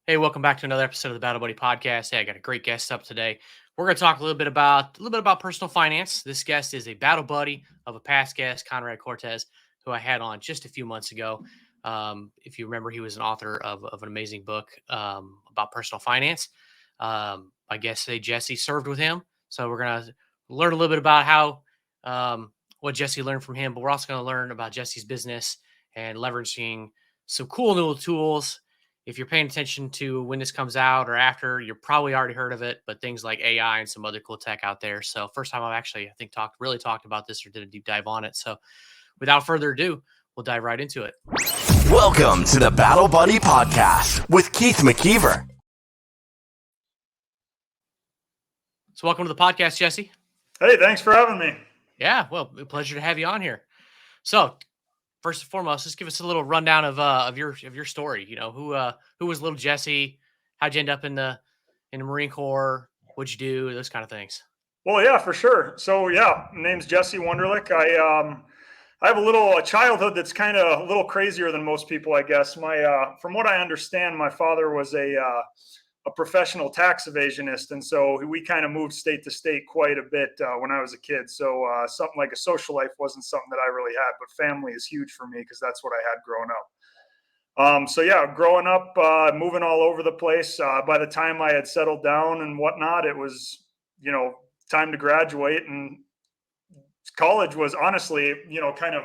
Hey, welcome back to another episode of the Battle Buddy Podcast. Hey, I got a great guest up today. We're going to talk a little bit about personal finance. This guest is a battle buddy of a past guest, Conrad Cortez, who I had on just a few months ago. If you remember, he was an author of an amazing book about personal finance. I guess Jesse served with him, so we're going to learn a little bit about how what Jesse learned from him, but we're also going to learn about Jesse's business and leveraging some cool new tools. If you're paying attention to when this comes out or after, you're probably already heard of it, but things like AI and some other cool tech out there. So first time I've actually, I think, talked about this or did a deep dive on it. So without further ado, we'll dive right into it. Welcome to the Battle Buddy Podcast with Keith McKeever. So welcome to the podcast, Jesse. Hey, thanks for having me. Yeah, well, a pleasure to have you on here. So first and foremost, just give us a little rundown of your story. You know, who was little Jesse? How'd you end up in the Marine Corps? What'd you do? Those kind of things. Well, yeah, for sure. So, yeah, my name's Jesse Wunderlich. I have a childhood that's kind of a little crazier than most people, I guess. From what I understand, my father was a professional tax evasionist, and so we kind of moved state to state quite a bit when I was a kid. So something like a social life wasn't something that I really had, but family is huge for me because that's what I had growing up. So yeah, growing up, moving all over the place. By the time I had settled down and whatnot, it was, time to graduate, and college was honestly, kind of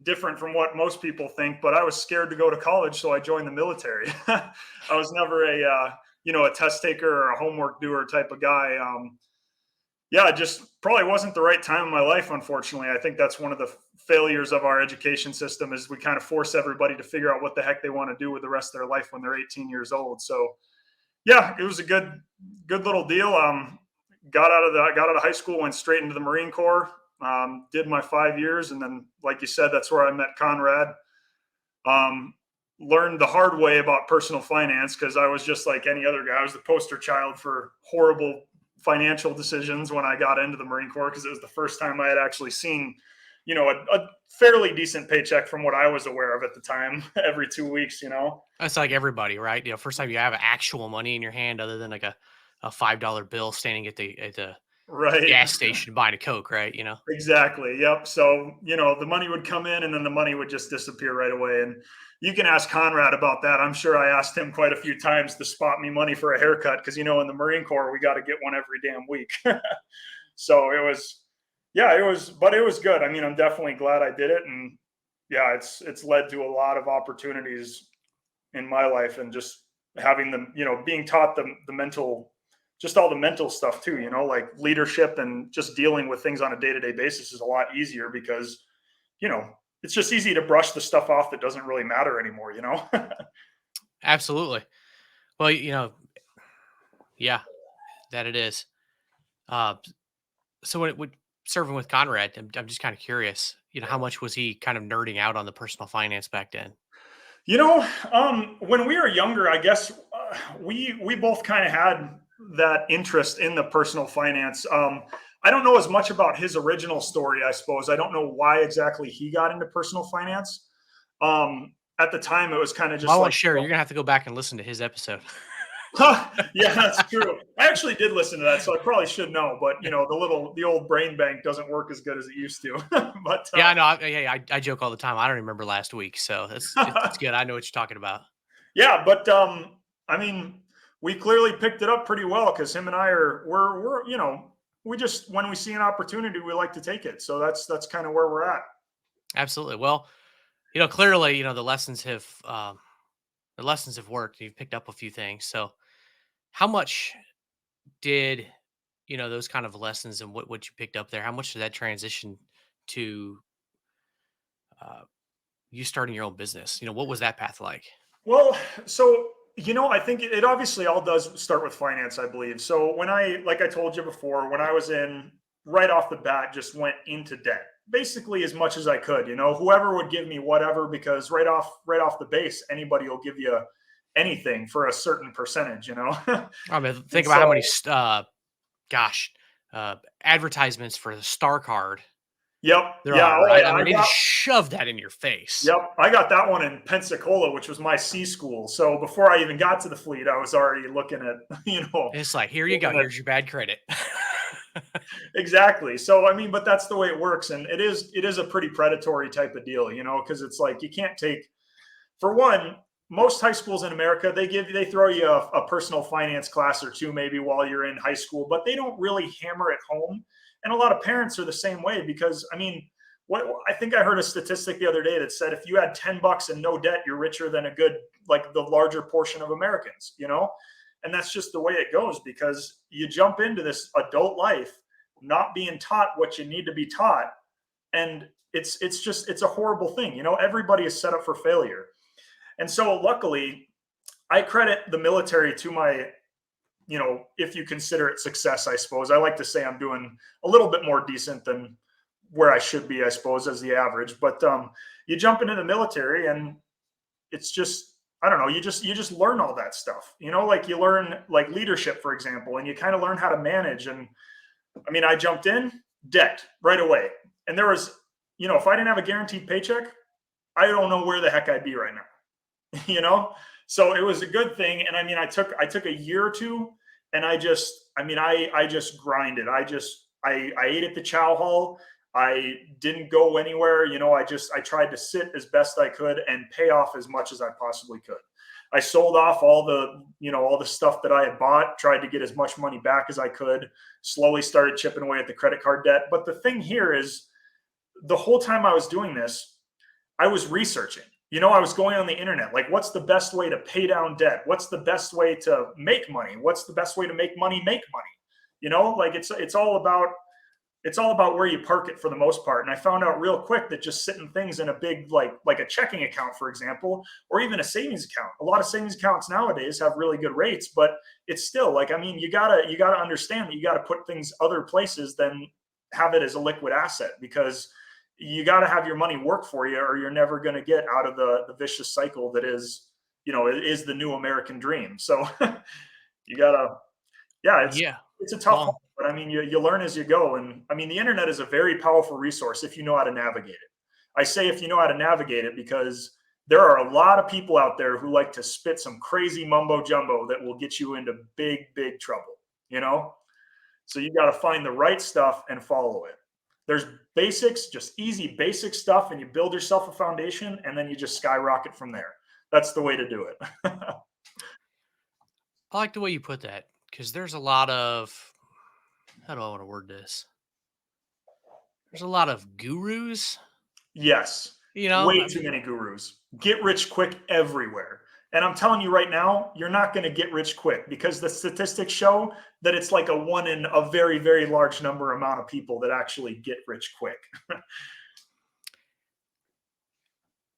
different from what most people think, but I was scared to go to college. So I joined the military. I was never a test taker or a homework doer type of guy. It just probably wasn't the right time in my life. Unfortunately, I think that's one of the failures of our education system is we kind of force everybody to figure out what the heck they want to do with the rest of their life when they're 18 years old. So yeah, it was a good little deal. Got out of high school, went straight into the Marine Corps, did my 5 years. And then, like you said, that's where I met Conrad. Learned the hard way about personal finance because I was just like any other guy. I was the poster child for horrible financial decisions when I got into the Marine Corps because it was the first time I had actually seen, a fairly decent paycheck from what I was aware of at the time every 2 weeks, That's like everybody, right? First time you have actual money in your hand other than like a $5 bill standing at the right gas station buying a Coke, right? Exactly. Yep. So, the money would come in and then the money would just disappear right away. And you can ask Conrad about that. I'm sure I asked him quite a few times to spot me money for a haircut because, in the Marine Corps, we got to get one every damn week. So it was good. I mean, I'm definitely glad I did it. And yeah, it's led to a lot of opportunities in my life and just having them, being taught the mental, just all the mental stuff too, like leadership and just dealing with things on a day-to-day basis is a lot easier because, it's just easy to brush the stuff off that doesn't really matter anymore, Absolutely. Well, yeah, that it is. So when serving with Conrad, I'm just kind of curious, how much was he kind of nerding out on the personal finance back then? When we were younger, I guess we both kind of had that interest in the personal finance. I don't know as much about his original story, I suppose. I don't know why exactly he got into personal finance. At the time, it was kind of just I want to share. You're gonna have to go back and listen to his episode. Yeah, that's true. I actually did listen to that, so I probably should know. But the old brain bank doesn't work as good as it used to. But yeah, I know. I joke all the time. I don't remember last week, so it's good. I know what you're talking about. Yeah, but I mean, we clearly picked it up pretty well because him and I we're we just when we see an opportunity, we like to take it. So that's kind of where we're at. Absolutely. Well, clearly, the lessons have worked. You've picked up a few things. So, how much did those kind of lessons and what you picked up there? How much did that transition to you starting your own business? What was that path like? Well, so I think it obviously all does start with finance, I believe. So like I told you before, when I was in right off the bat, just went into debt, basically as much as I could. Whoever would give me whatever, because right off the base, anybody will give you anything for a certain percentage. I mean, think about how many advertisements for the Star Card Yep. There Yeah. are, Oh, right? yeah. I mean, they just shove that in your face. Yep. I got that one in Pensacola, which was my C school. So before I even got to the fleet, I was already looking at, It's like, here you go. looking at Here's your bad credit. exactly. So I mean, but that's the way it works, and it is a pretty predatory type of deal, because it's like you can't take, for one, most high schools in America, they throw you a personal finance class or two maybe while you're in high school, but they don't really hammer it home. And a lot of parents are the same way because I mean, what I think I heard a statistic the other day that said if you had $10 and no debt, you're richer than a good like the larger portion of Americans. And that's just the way it goes because you jump into this adult life not being taught what you need to be taught, and it's a horrible thing. Everybody is set up for failure. And so luckily, I credit the military to my, if you consider it success, I suppose. I like to say I'm doing a little bit more decent than where I should be, I suppose, as the average. But you jump into the military and it's just, I don't know, you just learn all that stuff. Like you learn like leadership, for example, and you kind of learn how to manage. And I mean, I jumped in debt right away. And there was, if I didn't have a guaranteed paycheck, I don't know where the heck I'd be right now. So it was a good thing. And I mean, I took a year or two and I just grinded. I ate at the chow hall. I didn't go anywhere. I tried to sit as best I could and pay off as much as I possibly could. I sold off all the stuff that I had bought, tried to get as much money back as I could, slowly started chipping away at the credit card debt. But the thing here is the whole time I was doing this, I was researching. I was going on the internet, like what's the best way to pay down debt? What's the best way to make money? What's the best way to make money? Like it's all about where you park it for the most part. And I found out real quick that just sitting things in a big, like a checking account, for example, or even a savings account. A lot of savings accounts nowadays have really good rates, but it's still like, I mean, you gotta understand that you gotta put things other places than have it as a liquid asset because you got to have your money work for you or you're never going to get out of the vicious cycle that is, it is the new American dream. So you gotta, yeah, Yeah. it's a tough one, Well, but I mean, you learn as you go. And I mean, the internet is a very powerful resource if you know how to navigate it. I say if you know how to navigate it because there are a lot of people out there who like to spit some crazy mumbo jumbo that will get you into big trouble. So you got to find the right stuff and follow it. There's basics, just easy basic stuff, and you build yourself a foundation and then you just skyrocket from there. That's the way to do it. I like the way you put that because there's a lot of, how do I want to word this? There's a lot of gurus, Yes. I Way too mean, many gurus. Get rich quick everywhere. And I'm telling you right now, you're not going to get rich quick because the statistics show that it's like a one in a very, very large number amount of people that actually get rich quick.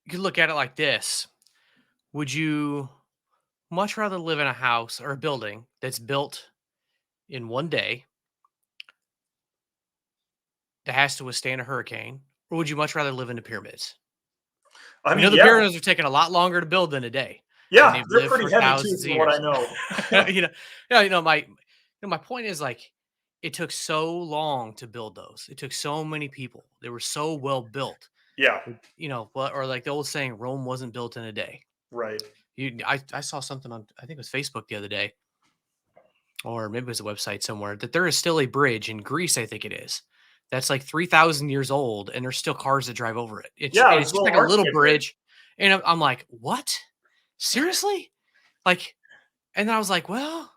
you could look at it like this. Would you much rather live in a house or a building that's built in one day that has to withstand a hurricane, or would you much rather live in the pyramids? I We know mean, the yeah, pyramids are taking a lot longer to build than a day, and yeah, they've they're lived pretty for heavy too, thousands of from what I years. know. you know, yeah, my point is like it took so long to build those. It took so many people. They were so well built. Yeah, Or like the old saying, Rome wasn't built in a day. right. I saw something on I think it was Facebook the other day, or maybe it was a website somewhere that there is still a bridge in Greece. I think it is. That's like 3,000 years old, and there's still cars that drive over it. Yeah, it And was it's a just little like a little RTA bridge. bridge, and I'm like, what? Seriously? Like, and then I was like, well,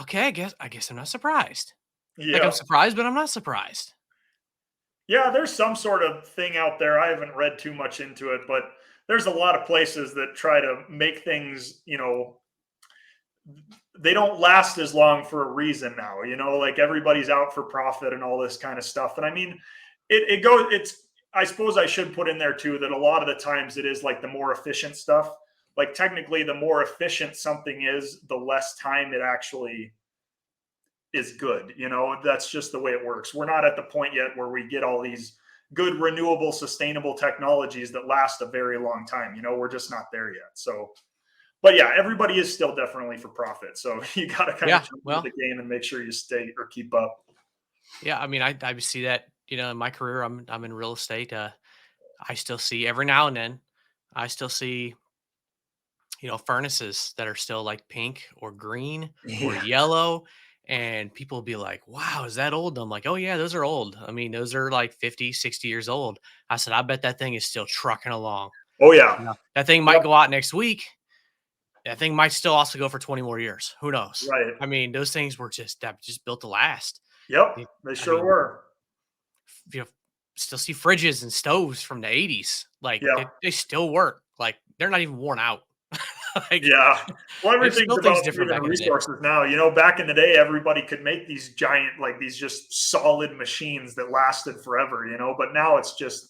okay, I guess I'm not surprised. Like I'm Yeah. surprised, but I'm not surprised. Yeah, there's some sort of thing out there. I haven't read too much into it, but there's a lot of places that try to make things, they don't last as long for a reason now, like everybody's out for profit and all this kind of stuff. And I mean, I suppose I should put in there too that a lot of the times it is like the more efficient stuff. Like technically, the more efficient something is, the less time it actually is good. That's just the way it works. We're not at the point yet where we get all these good, renewable, sustainable technologies that last a very long time. We're just not there yet. So, but yeah, everybody is still definitely for profit. So you got to kind of Yeah, jump into well, the game and make sure you stay or keep up. yeah. I mean, I see that in my career, I'm in real estate. I still see every now and then, I still see, furnaces that are still like pink or green or Yeah. yellow. And people will be like, wow, is that old? I'm like, oh, yeah, those are old. I mean, those are like 50, 60 years old. I said, I bet that thing is still trucking along. Oh yeah. That thing might Yep. go out next week. That thing might still also go for 20 more years. Who knows? Right. I mean, those things were just built to last. Yep. It- They I sure mean, were. you know, still see fridges and stoves from the 80s. Like Yeah. they still work. Like they're not even worn out. Like Yeah. Well, they've everything's built about things different saving back in the day. resources now. Back in the day, everybody could make these giant, like these just solid machines that lasted forever, but now it's just,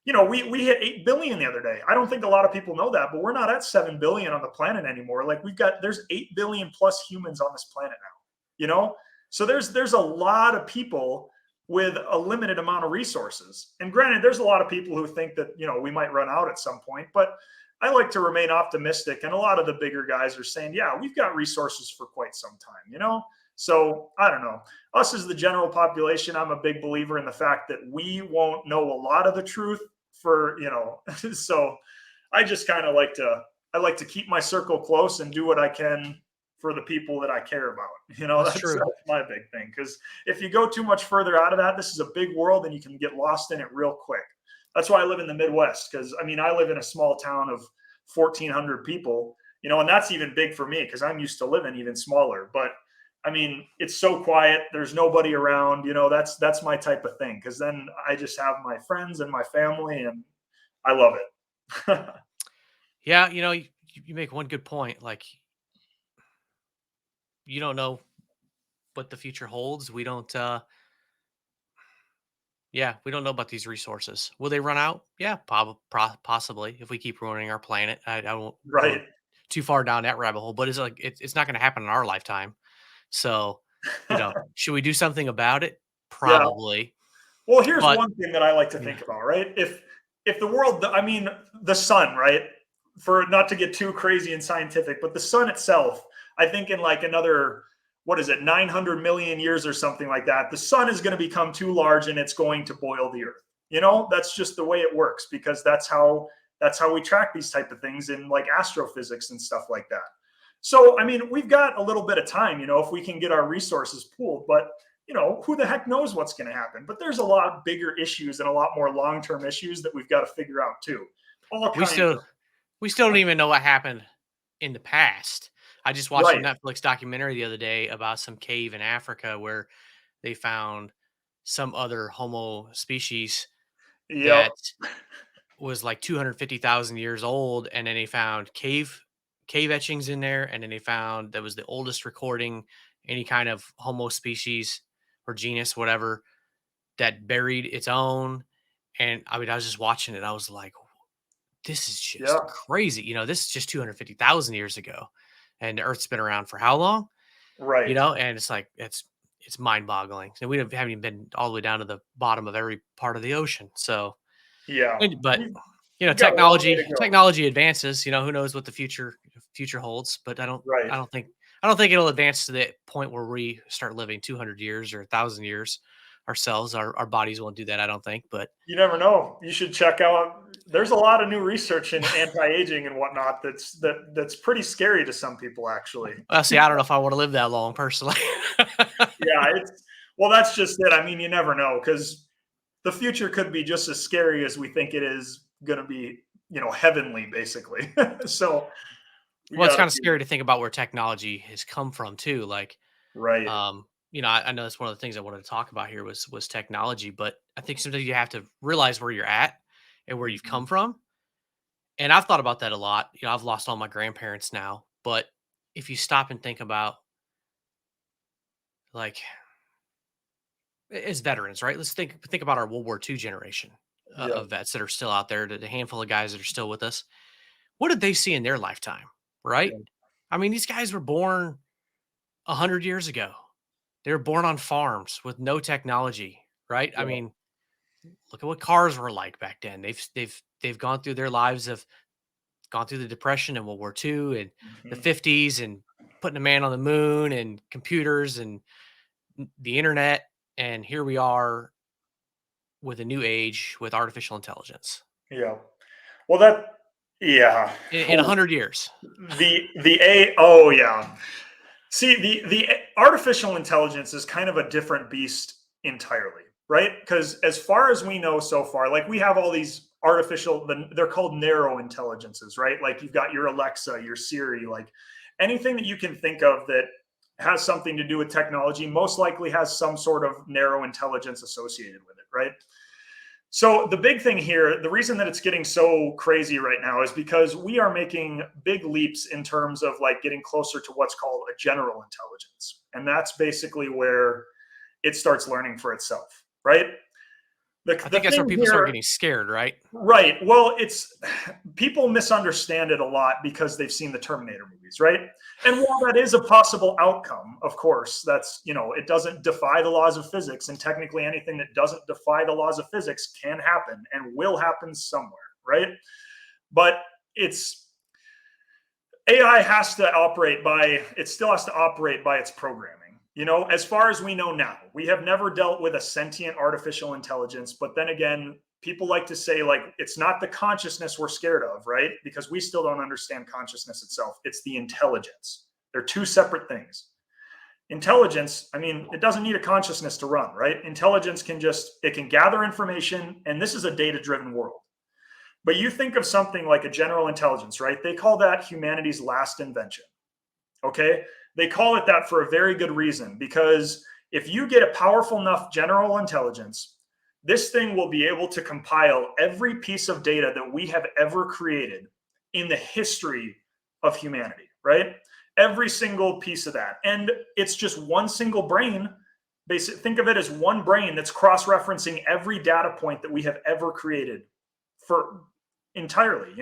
we hit 8 billion the other day. I don't think a lot of people know that, but we're not at 7 billion on the planet anymore. Like there's 8 billion plus humans on this planet now, So there's a lot of people with a limited amount of resources. And granted, there's a lot of people who think that, we might run out at some point, but I like to remain optimistic. And a lot of the bigger guys are saying, yeah, we've got resources for quite some time. So I don't know. Us as the general population, I'm a big believer in the fact that we won't know a lot of the truth so I just kind of I like to keep my circle close and do what I can for the people that I care about. That's That's true. my big thing. Because if you go too much further out of that, this is a big world and you can get lost in it real quick. That's why I live in the Midwest. Because I live in a small town of 1,400 people, and that's even big for me because I'm used to living even smaller. But it's so quiet. There's nobody around. That's my type of thing. Because then I just have my friends and my family, and I love it. Yeah, you make one good point. Like you don't know what the future holds. We don't yeah, we don't know about these resources. Will they run out? Yeah, possibly if we keep ruining our planet. I won't go Right. too far down that rabbit hole, but it's not going to happen in our lifetime. So, should we do something about it? Yeah. Probably. Well, here's But one thing that I like to yeah, think about, right? If the world, the sun, right? For not to get too crazy and scientific, but the sun itself, I think in like another, what is it, 900 million years or something like that, the sun is going to become too large and it's going to boil the earth. That's just the way it works because that's how we track these type of things in like astrophysics and stuff like that. So, we've got a little bit of time, if we can get our resources pooled, but who the heck knows what's going to happen? But there's a lot bigger issues and a lot more long-term issues that we've got to figure out too. All we kinds still of we still don't even know what happened in the past. I just watched a right. Netflix documentary the other day about some cave in Africa where they found some other Homo species Yep. that was like 250,000 years old, and then they found cave etchings in there, and then they found that was the oldest recording any kind of Homo species or genus, whatever, that buried its own. And I mean, I was just watching it. I was like, this is just Yeah. crazy. This is just 250,000 years ago, and the Earth's been around for how long? Right. And it's like it's mind boggling. And we haven't even been all the way down to the bottom of every part of the ocean. So Yeah. but We we got a long way technology to go. technology advances. Who knows what the future holds? But I don't Right. I don't think I don't think it'll advance to the point where we start living 200 years or 1,000 years ourselves. Our bodies won't do that. I don't think. But You never know. You should check out. There's a lot of new research in anti-aging and whatnot. That's pretty scary to some people, actually. see, I don't know if I want to live that long personally. Yeah. Well, that's just it. You never know because the future could be just as scary as we think it is going to be. Heavenly, basically. So we Well, it's got to kind of be scary to think about where technology has come from too. Like, right. I know that's one of the things I wanted to talk about here was technology, but I think sometimes you have to realize where you're at and where you've Mhm. come from. And I've thought about that a lot. I've lost all my grandparents now, but if you stop and think about like as veterans, right? Let's think about our World War II generation Yeah. of vets that are still out there, the handful of guys that are still with us. What did they see in their lifetime, right? Yeah. I mean, these guys were born 100 years ago. They were born on farms with no technology, right? I Yeah. mean, look at what cars were like back then. They've gone through their lives of gone through the depression and World War II and the Mhm. 50s and putting a man on the moon and computers and the internet, and here we are with a new age with artificial intelligence Yeah. Well, yeah. in 100 years? Oh yeah. See, the artificial intelligence is kind of a different beast entirely, right? Because as far as we know so far, like we have all these they're called narrow intelligences, right? Like you've got your Alexa, your Siri, like anything that you can think of that has something to do with technology most likely has some sort of narrow intelligence associated with it, right? So the big thing here, the reason that it's getting so crazy right now is because we are making big leaps in terms of like getting closer to what's called a general intelligence. And that's basically where it starts learning for itself, right? I The think that's where thing people start here, getting scared, right? right. Well, it's people misunderstand it a lot because they've seen the Terminator movies, right? And while that is a possible outcome, of course, that's, it doesn't defy the laws of physics. And technically anything that doesn't defy the laws of physics can happen and will happen somewhere, right? But AI still has to operate by its programming. As far as we know now, we have never dealt with a sentient artificial intelligence. But then again, people like to say, like, it's not the consciousness we're scared of, right? Because we still don't understand consciousness itself. It's the intelligence. They're two separate things. Intelligence, it doesn't need a consciousness to run, right? Intelligence it can gather information, and this is a data-driven world. But you think of something like a general intelligence, right? They call that humanity's last invention. Okay? They call it that for a very good reason, because if you get a powerful enough general intelligence, this thing will be able to compile every piece of data that we have ever created in the history of humanity, right? Every single piece of that. And it's just one single brain. Think of it as one brain that's cross-referencing every data point that we have ever created for entirely,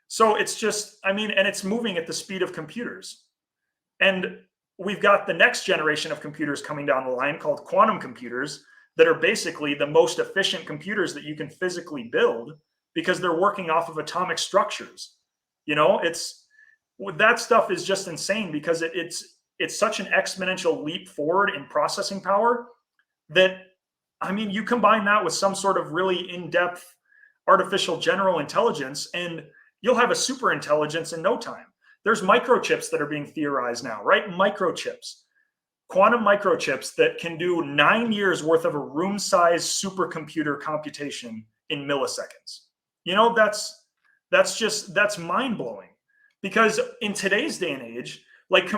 So it's just, and it's moving at the speed of computers. And we've got the next generation of computers coming down the line called quantum computers that are basically the most efficient computers that you can physically build because they're working off of atomic structures. That stuff is just insane because it's such an exponential leap forward in processing power that, you combine that with some sort of really in-depth artificial general intelligence and you'll have a super intelligence in no time. There's microchips that are being theorized now, right? Microchips, quantum microchips that can do 9 years worth of a room-sized supercomputer computation in milliseconds. That's mind-blowing because in today's day and age, like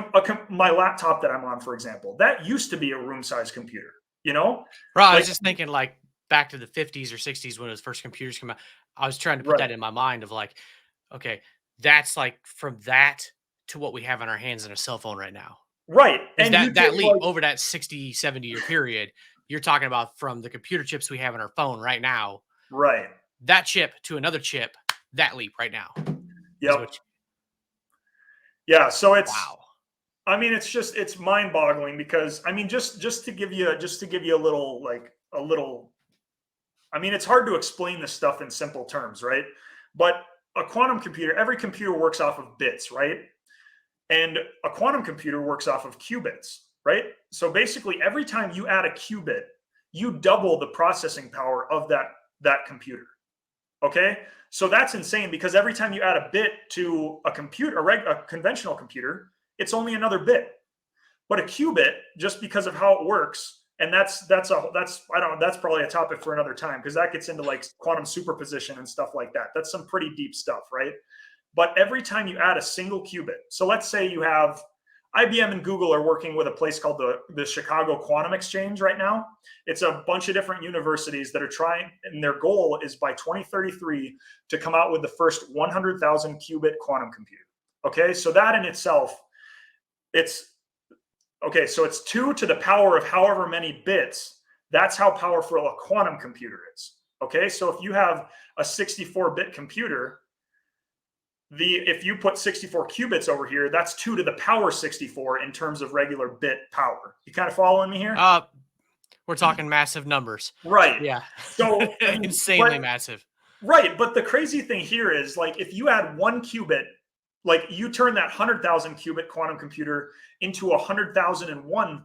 my laptop that I'm on, for example, that used to be a room-sized computer, Right. I was just thinking like back to the 50s or 60s when those first computers came out. I was trying to put that in my mind of like, okay, that's like from that to what we have in our hands in a cell phone right now. Right. And that leap over that 60, 70-year period, you're talking about from the computer chips we have in our phone right now. Right. That chip to another chip, that leap right now. Yep. Yeah. So wow. It's mind-boggling because just to give you a little it's hard to explain this stuff in simple terms, right? But a quantum computer, every computer works off of bits, right? And a quantum computer works off of qubits, right? So basically every time you add a qubit, you double the processing power of that computer. Okay? So that's insane because every time you add a bit to a computer, a conventional computer, it's only another bit. But a qubit, just because of how it works, and that's probably a topic for another time because that gets into like quantum superposition and stuff like that. That's some pretty deep stuff, right? But every time you add a single qubit, so let's say you have IBM and Google are working with a place called the Chicago Quantum Exchange right now. It's a bunch of different universities that are trying, and their goal is by 2033 to come out with the first 100,000 qubit quantum computer. Okay, so that in itself, so it's 2 to the power of however many bits. That's how powerful a quantum computer is. Okay, so if you have a 64-bit computer, if you put 64 qubits over here, that's 2 to the power 64 in terms of regular bit power. You kind of following me here? We're talking massive numbers. Right. Yeah. So insanely massive. Right. But the crazy thing here is like if you add 1 qubit, like you turn that 100,000 qubit quantum computer into a 100,001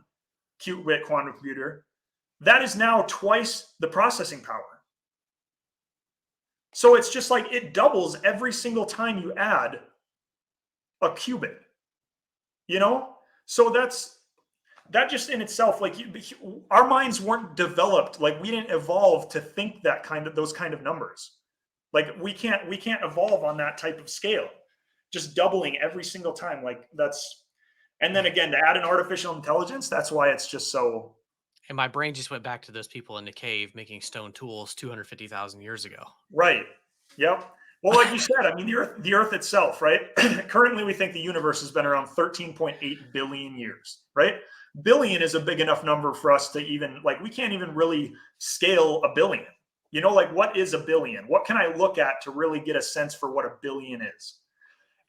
qubit quantum computer, that is now twice the processing power. So it's just like it doubles every single time you add a qubit, you know? So that just in itself, like our minds weren't developed, like we didn't evolve to think those kind of numbers. Like we can't evolve on that type of scale, just doubling every single time. Like and then again, to add an artificial intelligence, that's why it's just so. And my brain just went back to those people in the cave making stone tools 250,000 years ago. Right. Yep. Well, like you said, I mean, the Earth itself, right? Currently, we think the universe has been around 13.8 billion years, right? Billion is a big enough number for us to even, like, we can't even really scale a billion. You know, like, what is a billion? What can I look at to really get a sense for what a billion is?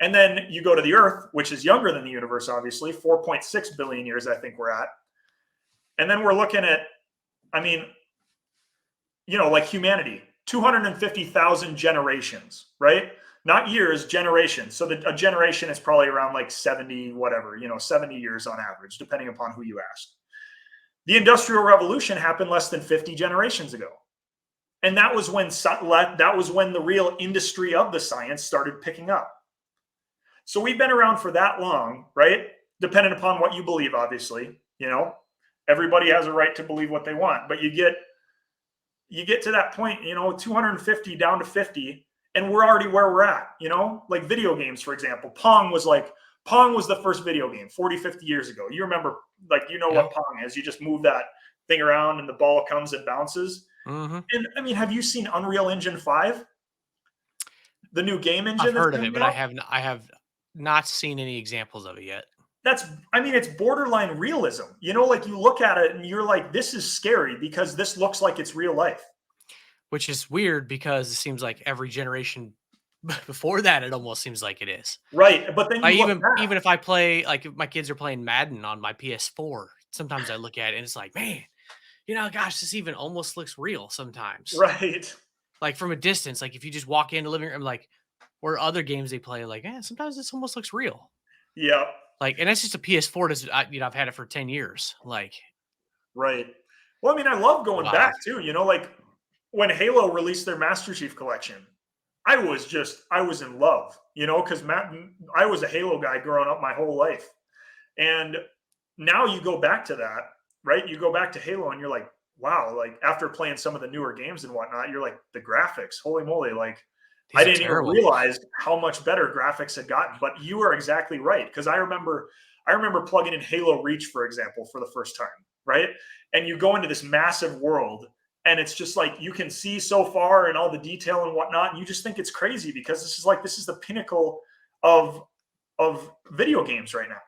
And then you go to the Earth, which is younger than the universe, obviously, 4.6 billion years, I think we're at. And then we're looking at, I mean, you know, like humanity. 250,000 generations, right? Not years, generations. So a generation is probably around like 70, whatever, you know, 70 years on average, depending upon who you ask. The Industrial Revolution happened less than 50 generations ago. And that was when the real industry of the science started picking up. So we've been around for that long, right? Depending upon what you believe, obviously, you know, everybody has a right to believe what they want, but you get to that point, you know, 250 down to 50, and we're already where we're at, you know, like video games, for example. Pong was the first video game 40, 50 years ago. You remember, like, you know, what Pong is. You just move that thing around and the ball comes and bounces. Mm-hmm. And I mean, have you seen Unreal Engine 5? The new game engine? I've heard of it, but I have not seen any examples of it yet. It's borderline realism. You know, like you look at it and you're like, this is scary because this looks like it's real life. Which is weird because it seems like every generation before that, it almost seems like it is. Right. But then even if I play, like if my kids are playing Madden on my PS4, sometimes I look at it and it's like, man, you know, gosh, this even almost looks real sometimes. Right. Like from a distance, like if you just walk into the living room, like, or other games they play, like, sometimes this almost looks real. Yeah. Like, and that's just a PS4. I've had it for 10 years. Like, right. Well, I mean, I love going back too, you know, like when Halo released their Master Chief collection, I was in love, you know, because I was a Halo guy growing up my whole life. And now you go back to that, right? You go back to Halo and you're like, wow, like after playing some of the newer games and whatnot, you're like, the graphics, holy moly, like I didn't even realize how much better graphics had gotten. But you are exactly right. Because I remember plugging in Halo Reach, for example, for the first time, right? And you go into this massive world and it's just like you can see so far and all the detail and whatnot. And you just think it's crazy because this is the pinnacle of video games right now.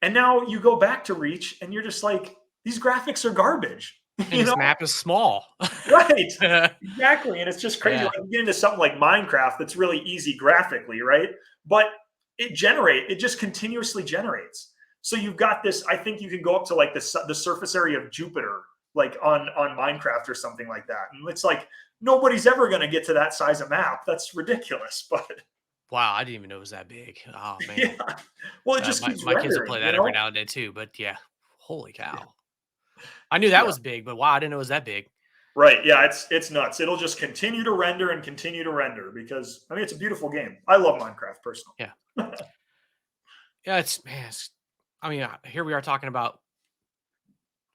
And now you go back to Reach and you're just like, these graphics are garbage. And this map is small. Right. Exactly. And it's just crazy. Like you get into something like Minecraft that's really easy graphically, right? But it just continuously generates. So you've got this, I think you can go up to like the surface area of Jupiter, like on Minecraft or something like that. And it's like, nobody's ever going to get to that size of map. That's ridiculous. But wow, I didn't even know it was that big. Oh man. Yeah. Well, it just keeps my kids will play that every now and then too. But yeah, holy cow. I knew that was big, but wow, I didn't know it was that big. Right. Yeah, it's nuts. It'll just continue to render and continue to render because I mean it's a beautiful game. I love Minecraft personally. Yeah. Yeah, I mean, here we are talking about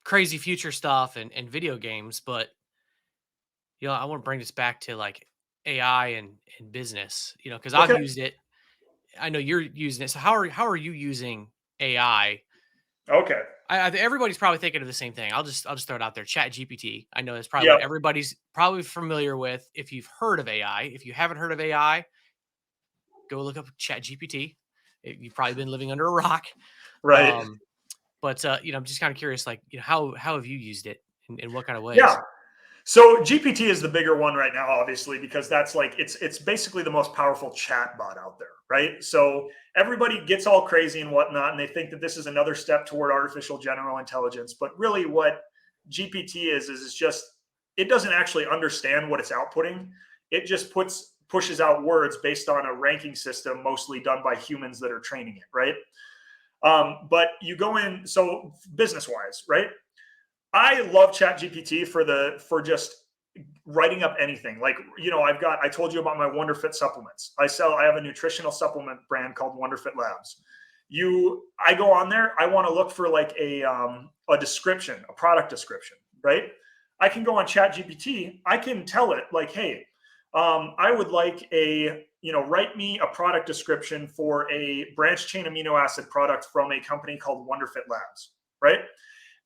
crazy future stuff and video games, but you know, I want to bring this back to like AI and business, you know, because I've used it. I know you're using it. So how are you using AI? Okay. Everybody's probably thinking of the same thing. I'll just throw it out there. ChatGPT. I know that's probably what everybody's probably familiar with. If you've heard of AI, if you haven't heard of AI, go look up ChatGPT. You've probably been living under a rock, right? But you know, I'm just kind of curious, like, you know, how have you used it in what kind of ways? Yeah. So GPT is the bigger one right now, obviously, because that's like it's basically the most powerful chat bot out there, right? So everybody gets all crazy and whatnot, and they think that this is another step toward artificial general intelligence. But really, what GPT is just it doesn't actually understand what it's outputting. It just pushes out words based on a ranking system, mostly done by humans that are training it, right? But you go in, so business-wise, right? I love ChatGPT for just writing up anything. Like, I told you about my WonderFit supplements. I have a nutritional supplement brand called WonderFit Labs. I go on there. I want to look for like a description, a product description, right? I can go on ChatGPT. I can tell it like, hey, I would like write me a product description for a branched chain amino acid product from a company called WonderFit Labs, right?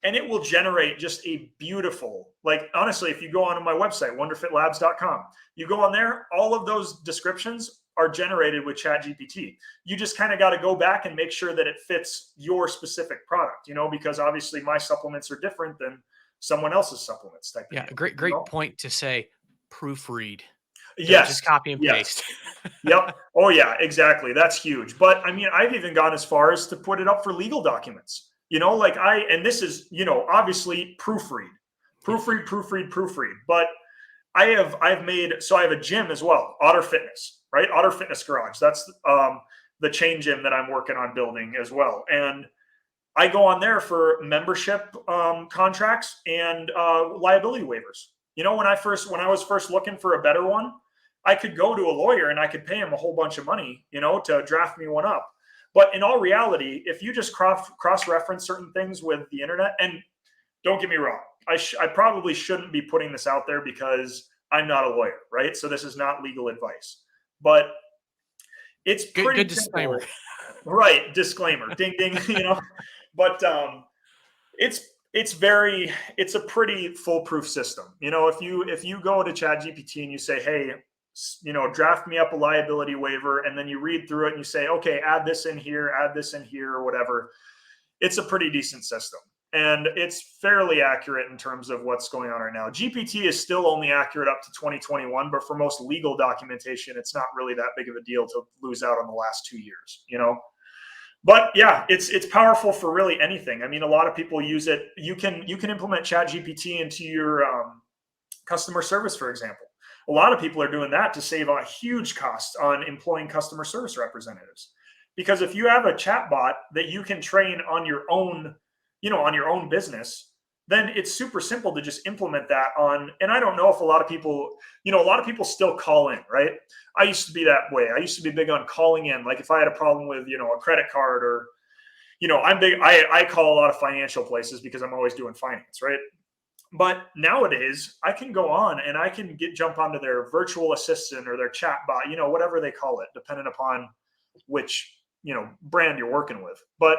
And it will generate just a beautiful, like, honestly, if you go onto my website, wonderfitlabs.com, you go on there, all of those descriptions are generated with ChatGPT. You just kind of got to go back and make sure that it fits your specific product, because obviously my supplements are different than someone else's supplements type of Yeah, deal, great point to say. Proofread. Don't Yes. just copy and Yes. paste. Yep. Oh yeah, exactly. That's huge. But I mean, I've even gone as far as to put it up for legal documents. And this is, obviously proofread. But I have a gym as well, Otter Fitness, right? Otter Fitness Garage. That's the chain gym that I'm working on building as well. And I go on there for membership contracts and liability waivers. When I was first looking for a better one, I could go to a lawyer and I could pay him a whole bunch of money, to draft me one up. But in all reality, if you just cross-reference certain things with the internet, and don't get me wrong, I probably shouldn't be putting this out there because I'm not a lawyer, right? So this is not legal advice, but it's pretty Good disclaimer. simple. Right? Disclaimer. Ding ding. But it's a pretty foolproof system. If you go to ChatGPT and you say, hey, draft me up a liability waiver, and then you read through it and you say, okay, add this in here, or whatever. It's a pretty decent system. And it's fairly accurate in terms of what's going on right now. GPT is still only accurate up to 2021, but for most legal documentation, it's not really that big of a deal to lose out on the last 2 years, But yeah, it's powerful for really anything. I mean, a lot of people use it. You can implement ChatGPT into your customer service, for example. A lot of people are doing that to save a huge cost on employing customer service representatives. Because if you have a chat bot that you can train on your own, on your own business, then it's super simple to just implement that on. And I don't know if a lot of people still call in, right? I used to be that way. I used to be big on calling in. Like if I had a problem with, a credit card or, I'm big, I call a lot of financial places because I'm always doing finance, right? But nowadays I can go on and I can jump onto their virtual assistant or their chat bot, whatever they call it, depending upon which, brand you're working with. But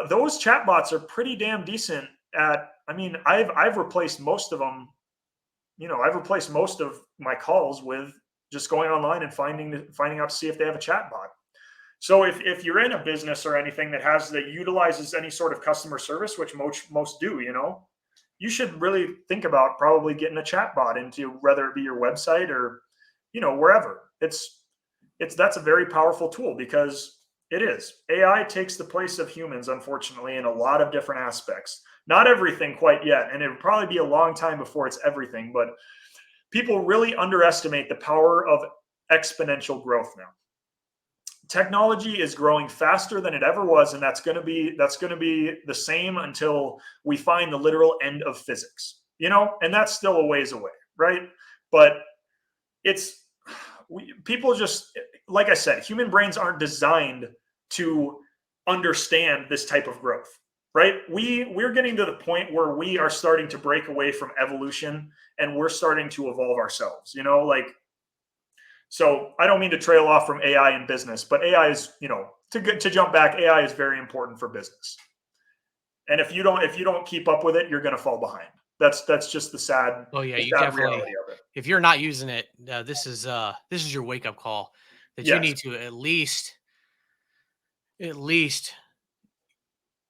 those chat bots are pretty damn decent at, I mean, I've replaced most of them. I've replaced most of my calls with just going online and finding out to see if they have a chat bot. So if you're in a business or anything that utilizes any sort of customer service, which most do, you should really think about probably getting a chat bot into, whether it be your website or, wherever. That's a very powerful tool because it is. AI takes the place of humans, unfortunately, in a lot of different aspects. Not everything quite yet, and it would probably be a long time before it's everything, but people really underestimate the power of exponential growth now. Technology is growing faster than it ever was, and that's going to be the same until we find the literal end of physics. And that's still a ways away, right? But people just, like I said, human brains aren't designed to understand this type of growth, right? We're getting to the point where we are starting to break away from evolution and we're starting to evolve ourselves, so I don't mean to trail off from AI in business, but AI is, to jump back, AI is very important for business. And if you don't keep up with it, you're going to fall behind. That's just the sad, You sad definitely, reality of it. if you're not using it, this is your wake up call that you Yes. need to at least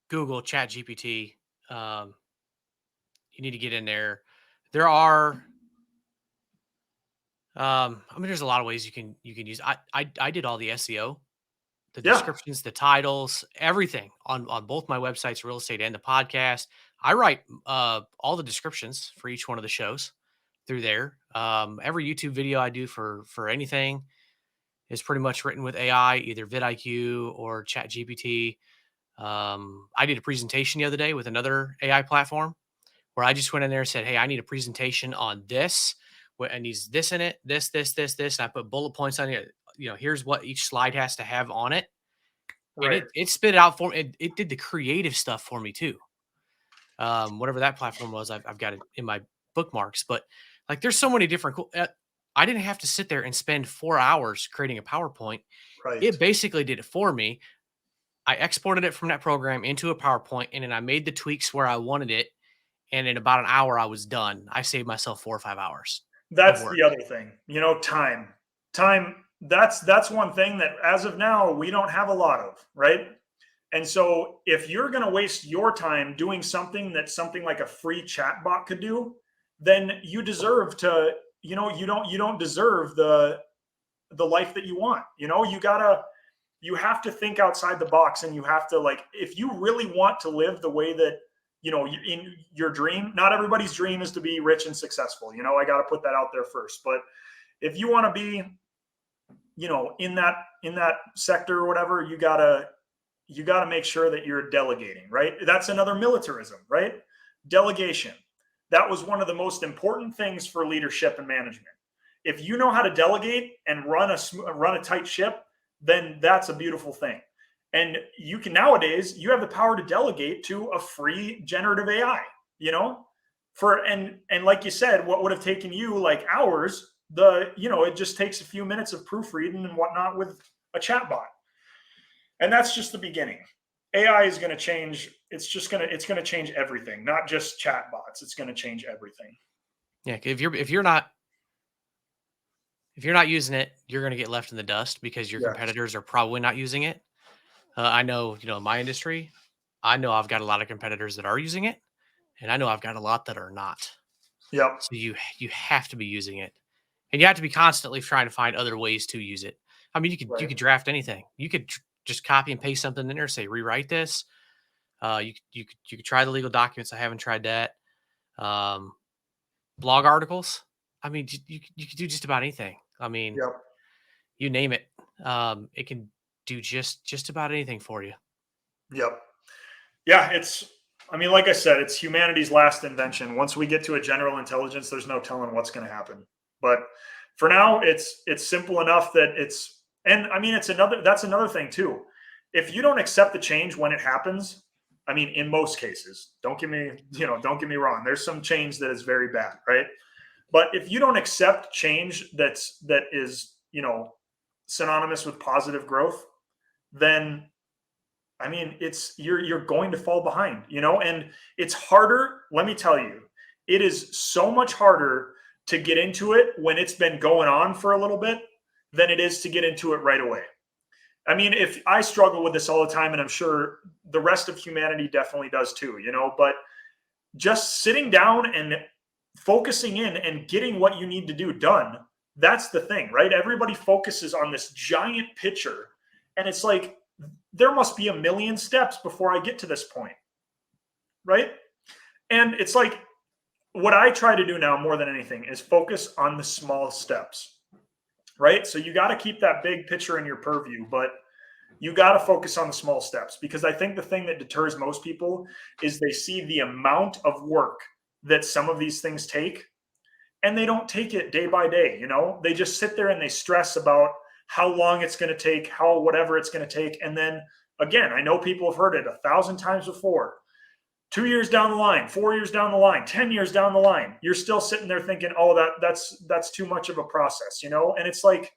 Google ChatGPT. You need to get in there. There are, there's a lot of ways you can use. I did all the SEO, the Yeah. descriptions, the titles, everything on both my websites, real estate and the podcast. I write all the descriptions for each one of the shows through there. Every YouTube video I do for anything is pretty much written with AI, either vidIQ or ChatGPT. I did a presentation the other day with another AI platform, where I just went in there and said, hey, I need a presentation on this. And needs this in it, this. And I put bullet points on it. Here's what each slide has to have on it. And Right. it spit it out for me. It did the creative stuff for me too. Whatever that platform was, I've got it in my bookmarks. But like, there's so many different cool. I didn't have to sit there and spend 4 hours creating a PowerPoint. Right. It basically did it for me. I exported it from that program into a PowerPoint, and then I made the tweaks where I wanted it. And in about an hour, I was done. I saved myself 4 or 5 hours of That's work. the other thing. Time. That's one thing that as of now we don't have a lot of, right? And so if you're going to waste your time doing something that something like a free chat bot could do, then you deserve to, you don't deserve the life that you want. You have to think outside the box, and you have to, like, if you really want to live the way that, in your dream, not everybody's dream is to be rich and successful. I got to put that out there first. But if you want to be, in that sector or whatever, you gotta make sure that you're delegating, right? That's another militarism, right? Delegation. That was one of the most important things for leadership and management. If you know how to delegate and run a tight ship, then that's a beautiful thing. And you can nowadays, you have the power to delegate to a free generative AI, and like you said, what would have taken you like hours, it just takes a few minutes of proofreading and whatnot with a chatbot. And that's just the beginning. AI is going to change. It's going to change everything, not just chatbots. It's going to change everything. Yeah, if you're not using it, you're going to get left in the dust because your Yes. competitors are probably not using it. I know, in my industry, I know I've got a lot of competitors that are using it, and I know I've got a lot that are not. Yep. So you have to be using it, and you have to be constantly trying to find other ways to use it. I mean, you could draft anything. You could just copy and paste something in there, say rewrite this. You could try the legal documents. I haven't tried that. Blog articles. I mean, you could do just about anything. I mean, Yep. you name it. It can do just about anything for you. Yep. Yeah, like I said, it's humanity's last invention. Once we get to a general intelligence, there's no telling what's going to happen. But for now, it's simple enough that that's another thing too. If you don't accept the change when it happens, in most cases, don't get me wrong. There's some change that is very bad, right? But if you don't accept change that is, synonymous with positive growth, then you're going to fall behind, and it's harder. Let me tell you, it is so much harder to get into it when it's been going on for a little bit than it is to get into it right away. If I struggle with this all the time, and I'm sure the rest of humanity definitely does too, but just sitting down and focusing in and getting what you need to do done, that's the thing, right? Everybody focuses on this giant picture, and it's like, there must be a million steps before I get to this point, right? And it's like, what I try to do now more than anything is focus on the small steps, right? So you got to keep that big picture in your purview, but you got to focus on the small steps, because I think the thing that deters most people is they see the amount of work that some of these things take, and they don't take it day by day. They just sit there and they stress about how long it's going to take, how whatever it's going to take. And then again, I know people have heard it 1,000 times before. 2 years down the line, 4 years down the line, 10 years down the line, you're still sitting there thinking, oh, that's too much of a process, And it's like,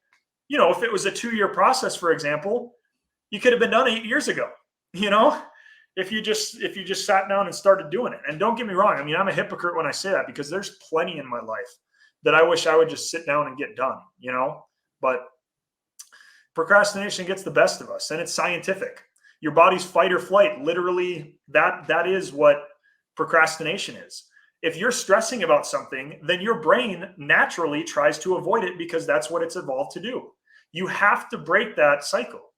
if it was a 2-year process, for example, you could have been done 8 years ago, if you just sat down and started doing it. And don't get me wrong, I'm a hypocrite when I say that, because there's plenty in my life that I wish I would just sit down and get done, but procrastination gets the best of us, and it's scientific. Your body's fight or flight, literally, that is what procrastination is. If you're stressing about something, then your brain naturally tries to avoid it, because that's what it's evolved to do. You have to break that cycle.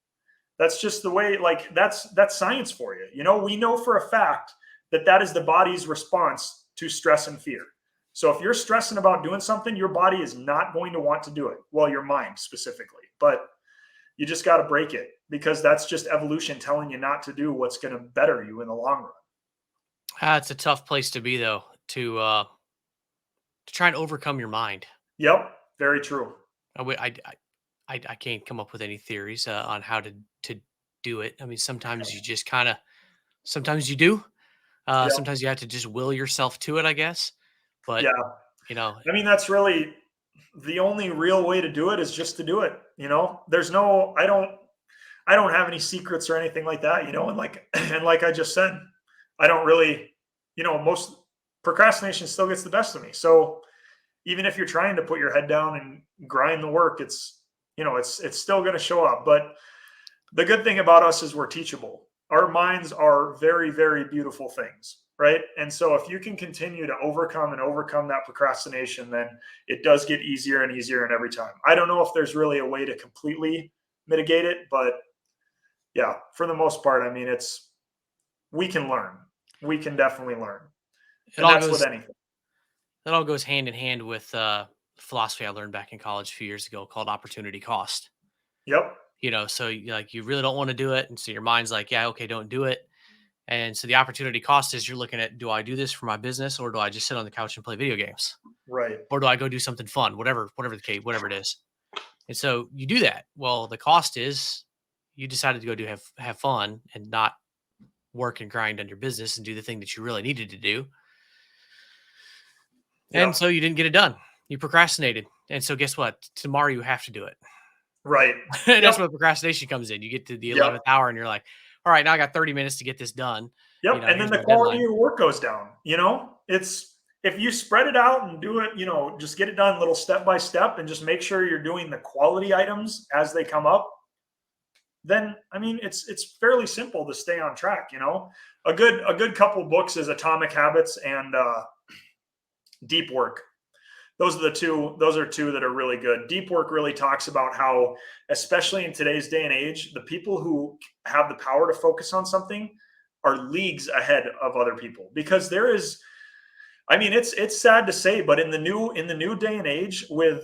That's just the way, like, that's science for you. We know for a fact that is the body's response to stress and fear. So if you're stressing about doing something, your body is not going to want to do it. Well, your mind specifically, but you just got to break it, because that's just evolution telling you not to do what's going to better you in the long run. It's a tough place to be, though. to try and overcome your mind. Yep. Very true. I, wi- I can't come up with any theories on how to do it. I mean, sometimes you just kind of, sometimes you do. Yep. Sometimes you have to just will yourself to it, I guess. But Yeah. you know, I mean, that's really the only real way to do it is just to do it. There's no, I don't have any secrets or anything like that, and like, and like I just said, I don't really, most procrastination still gets the best of me. So even if you're trying to put your head down and grind the work, it's still going to show up. But the good thing about us is we're teachable. Our minds are very, very beautiful things, right? And so if you can continue to overcome that procrastination, then it does get easier and easier and every time. I don't know if there's really a way to completely mitigate it, but yeah, for the most part, I mean, we can learn. We can definitely learn. it And all that's with goes anything. that all goes hand in hand with philosophy I learned back in college a few years ago called opportunity cost. Yep. So like you really don't want to do it, and so your mind's like, yeah, okay, don't do it. And so the opportunity cost is you're looking at, do I do this for my business, or do I just sit on the couch and play video games, Right. or do I go do something fun, whatever the case, whatever it is. And so you do that. Well, the cost is you decided to go have fun and not work and grind on your business and do the thing that you really needed to do. And Yep. so you didn't get it done. You procrastinated. And so guess what? Tomorrow you have to do it. Right. And that's Yep. where procrastination comes in. You get to the Yep. 11th hour and you're like, all right, now I got 30 minutes to get this done. Yep. And then Here's the my quality of deadline. your work goes down. It's if you spread it out and do it, just get it done little step by step and just make sure you're doing the quality items as they come up, then I mean it's fairly simple to stay on track. A good couple books is Atomic Habits and Deep Work. Those are two that are really good. Deep Work really talks about how, especially in today's day and age, the people who have the power to focus on something are leagues ahead of other people, because there is, I mean, it's sad to say, but in the new day and age, with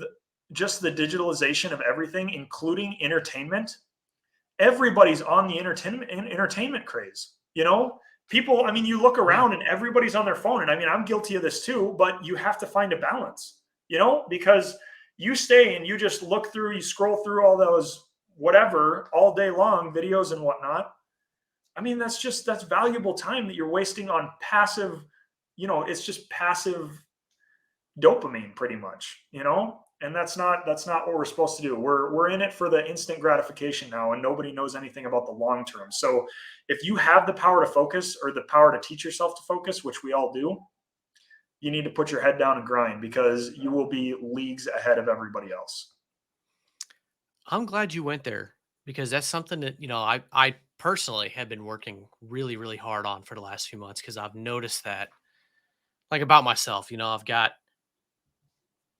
just the digitalization of everything, including entertainment, everybody's on the entertainment craze. People, I mean, you look Yeah. around and everybody's on their phone, and I mean, I'm guilty of this too, but you have to find a balance, because you stay and you just you scroll through all those whatever all day long videos and whatnot. I mean, that's valuable time that you're wasting on passive, it's just passive dopamine pretty much. And that's not what we're supposed to do. We're in it for the instant gratification now, and nobody knows anything about the long term. So if you have the power to focus, or the power to teach yourself to focus, which we all do, you need to put your head down and grind, because you will be leagues ahead of everybody else. I'm glad you went there because that's something that, I personally have been working really, really hard on for the last few months because I've noticed that, like, about myself, I've got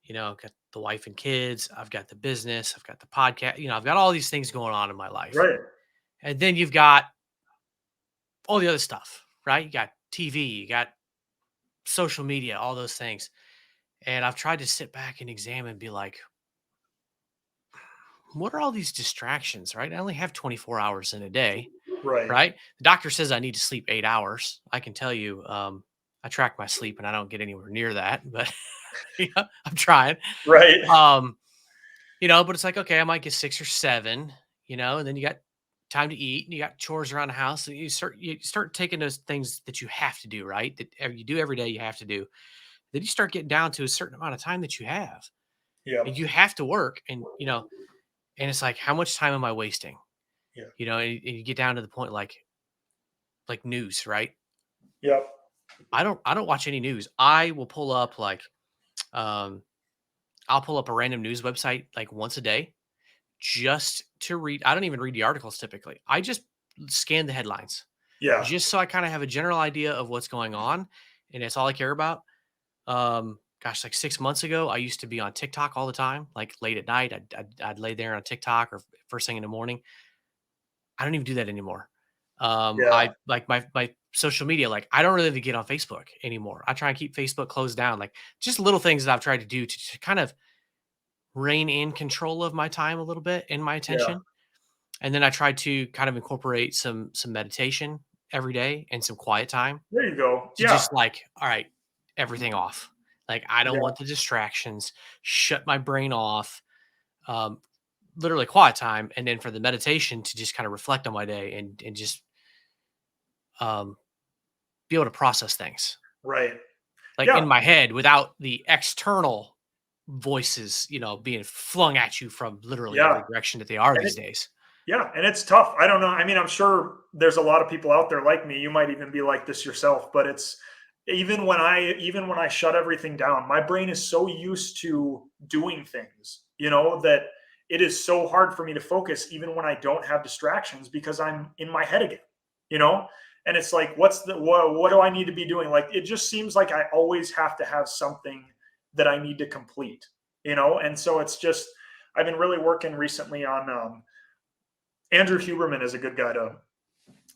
the wife and kids, I've got the business, I've got the podcast, I've got all these things going on in my life. Right. And then you've got all the other stuff, right? You got TV, you got social media, all those things. And I've tried to sit back and examine and be like, what are all these distractions, right? I only have 24 hours in a day, Right. right? The doctor says I need to sleep 8 hours. I can tell you, I track my sleep and I don't get anywhere near that, but I'm trying. Right. Um, but it's like, okay, I might get 6 or 7, and then you got time to eat and you got chores around the house. And you start taking those things that you have to do, right? You do every day, you have to do. Then you start getting down to a certain amount of time that you have. Yep. And you have to work. And it's like, how much time am I wasting? Yeah. And you get down to the point like news, right? Yep. I don't watch any news. I will pull up um I'll pull up a random news website like once a day just to read. I don't even read the articles typically. I just scan the headlines Yeah. just so I kind of have a general idea of what's going on, and that's all I care about. Gosh, like 6 months ago, I used to be on TikTok all the time, like late at night. I'd lay there on TikTok or first thing in the morning. I don't even do that anymore. Yeah. I like my social media. Like, I don't really get on Facebook anymore. I try and keep Facebook closed down. Like, just little things that I've tried to do to kind of rein in control of my time a little bit and my Yeah. attention. And then I try to kind of incorporate some meditation every day and some quiet time There you go. to Yeah. just like, all right, everything off. Like, I don't Yeah. want the distractions, shut my brain off, um, literally quiet time. And then for the meditation to just kind of reflect on my day and just um, be able to process things Right. like in Yeah. my head without the external voices, being flung at you from literally Yeah. every direction that they are And these it, days. yeah. And it's tough. I don't know. I mean, I'm sure there's a lot of people out there like me. You might even be like this yourself, but it's even when I shut everything down, my brain is so used to doing things, that it is so hard for me to focus even when I don't have distractions because I'm in my head again, you know? And it's like, what do I need to be doing? Like, it just seems like I always have to have something that I need to complete, And so it's just, I've been really working recently on, Andrew Huberman is a good guy to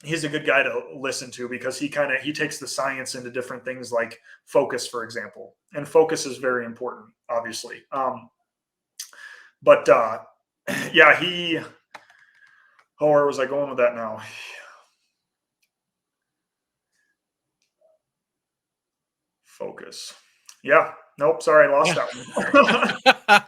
he's a good guy to listen to because he takes the science into different things like focus, for example, and focus is very important, obviously. But yeah, where was I going with that now? Focus. Yeah. Nope. Sorry, I lost Yeah. that one.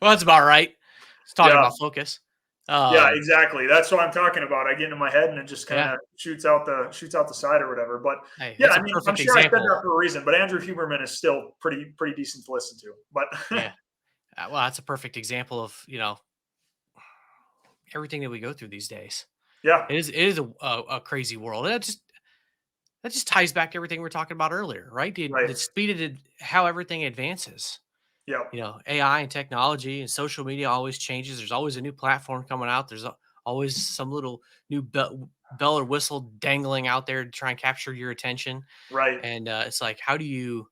Well, that's about right. It's talking Yeah. about focus. Yeah. Um, Exactly. That's what I'm talking about. I get into my head and it just kind yeah. of shoots out the side or whatever. But Hey, yeah, that's I a mean, I'm perfect sure I said example. that for a reason. But Andrew Huberman is still pretty decent to listen to. But Yeah. Well, that's a perfect example of, everything that we go through these days. yeah. It is a crazy world. And that just ties back to everything we are talking about earlier, right? The Right. speed of how everything advances. Yep. AI and technology and social media always changes. There's always a new platform coming out. There's always some little new bell or whistle dangling out there to try and capture your attention. Right. And it's like, how do you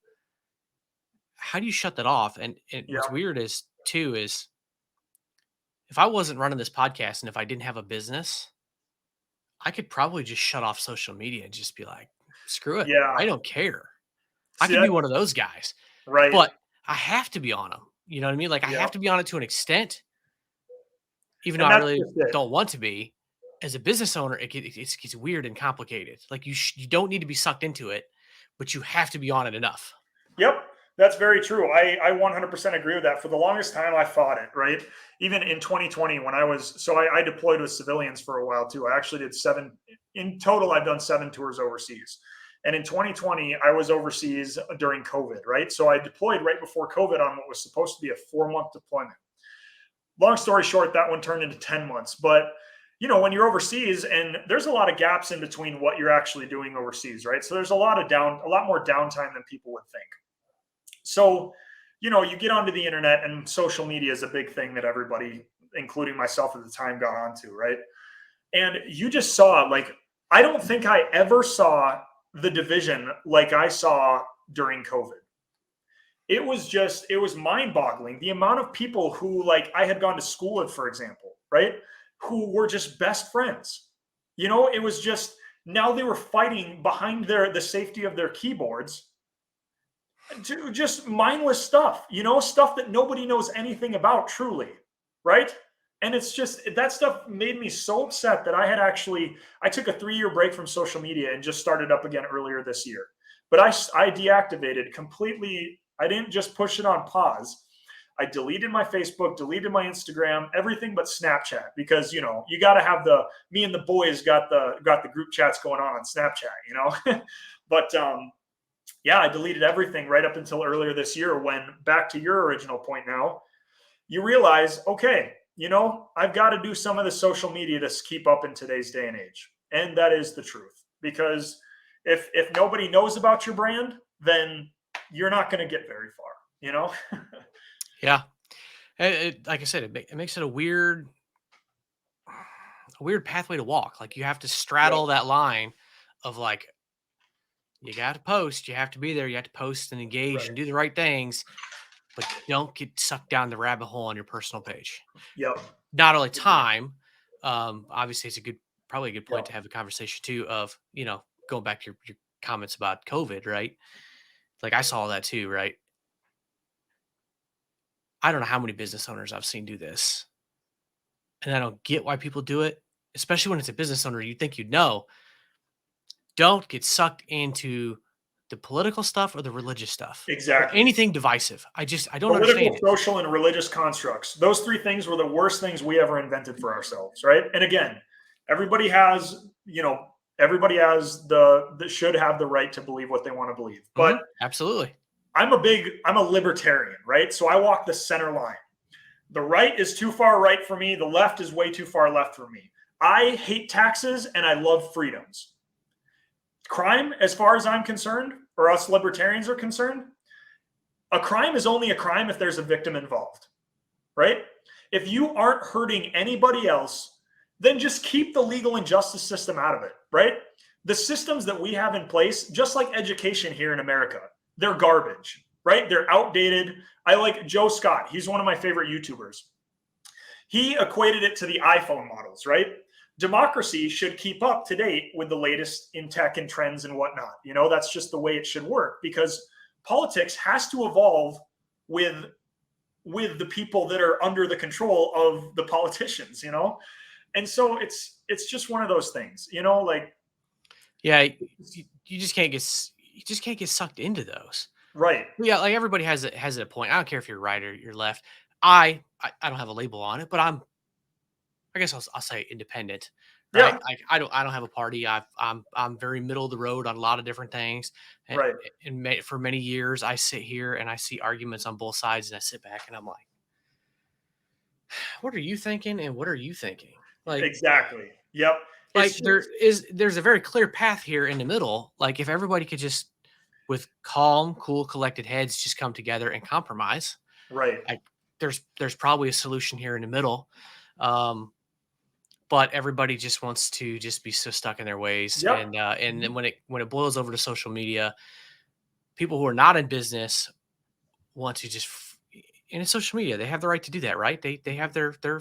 shut that off? And what's Yep. weird is too is if I wasn't running this podcast and if I didn't have a business, I could probably just shut off social media and just be like, screw it. I Yeah. don't care. I See could be that? one of those guys, Right. but I have to be on them. You know what I mean? Like I have Yep. to be on it to an extent, even though And I that's really just it. don't want to be. As a business owner, it gets weird and complicated. Like you don't need to be sucked into it, but you have to be on it enough. Yep. That's very true. I 100% agree with that. For the longest time, I fought it, right? Even in 2020, when I deployed with civilians for a while too. I actually did in total, I've done 7 tours overseas. And in 2020, I was overseas during COVID, right? So I deployed right before COVID on what was supposed to be a 4-month deployment. Long story short, that one turned into 10 months. But when you're overseas and there's a lot of gaps in between what you're actually doing overseas, right? So there's a lot more downtime than people would think. So, you get onto the internet and social media is a big thing that everybody, including myself at the time, got onto, right? And you just saw, like, I don't think I ever saw the division like I saw during COVID. It was mind boggling the amount of people who, like, I had gone to school with, for example, right? Who were just best friends. It was just, now they were fighting behind the safety of their keyboards to just mindless stuff, stuff that nobody knows anything about truly, right? And it's just that stuff made me so upset that I took a 3-year break from social media and just started up again earlier this year. But I deactivated completely. I didn't just push it on pause. I deleted my Facebook, deleted my Instagram, everything but Snapchat, because you got to have me and the boys got the group chats going on Snapchat. But yeah, I deleted everything right up until earlier this year, when, back to your original point now, you realize, okay, I've got to do some of the social media to keep up in today's day and age. And that is the truth. Because if nobody knows about your brand, then you're not going to get very far. Yeah, like I said, it makes it a weird pathway to walk. Like you have to Yep. straddle that line of like you got to post, you have to be there, you have to post and engage and Right. do the right things, but don't get sucked down the rabbit hole on your personal page. Yep. Not only Exactly. time, obviously it's probably a good point Yep. to have a conversation too of, going back to your comments about COVID, right? Like I saw that too, right? I don't know how many business owners I've seen do this, and I don't get why people do it, especially when it's a business owner you think you'd know. Don't get sucked into the political stuff or the religious stuff or Exactly. anything divisive. I don't Political, understand it. social, and religious constructs. Those three things were the worst things we ever invented for ourselves, right? And again, everybody has, everybody has should have the right to believe what they want to believe. But absolutely. I'm a libertarian, right? So I walk the center line. The right is too far right for me. The left is way too far left for me. I hate taxes and I love freedoms. Crime, as far as I'm concerned, or us libertarians are concerned, a crime is only a crime if there's a victim involved, right? If you aren't hurting anybody else, then just keep the legal and justice system out of it, right? The systems that we have in place, just like education here in America, they're garbage, right? They're outdated. I like Joe Scott. He's one of my favorite YouTubers. He equated it to the iPhone models, right? Democracy should keep up to date with the latest in tech and trends and whatnot. That's just the way it should work, because politics has to evolve with the people that are under the control of the politicians, And so it's just one of those things, like, yeah, you just can't get sucked into those. Right. Yeah, like everybody has a point. I don't care if you're right or you're left. I don't have a label on it, but I guess I'll say independent. Right. Yeah. I don't have a party. I'm very middle of the road on a lot of different things. And, Right. For many years, I sit here and I see arguments on both sides, and I sit back and I'm like, what are you thinking? And what are you thinking? Like, exactly. Yep. Like there's a very clear path here in the middle. Like if everybody could just, with calm, cool, collected heads, just come together and compromise. Right. There's probably a solution here in the middle. But everybody just wants to just be so stuck in their ways. Yep. And then when it boils over to social media, people who are not in business want to just, and in social media, they have the right to do that, right? They have their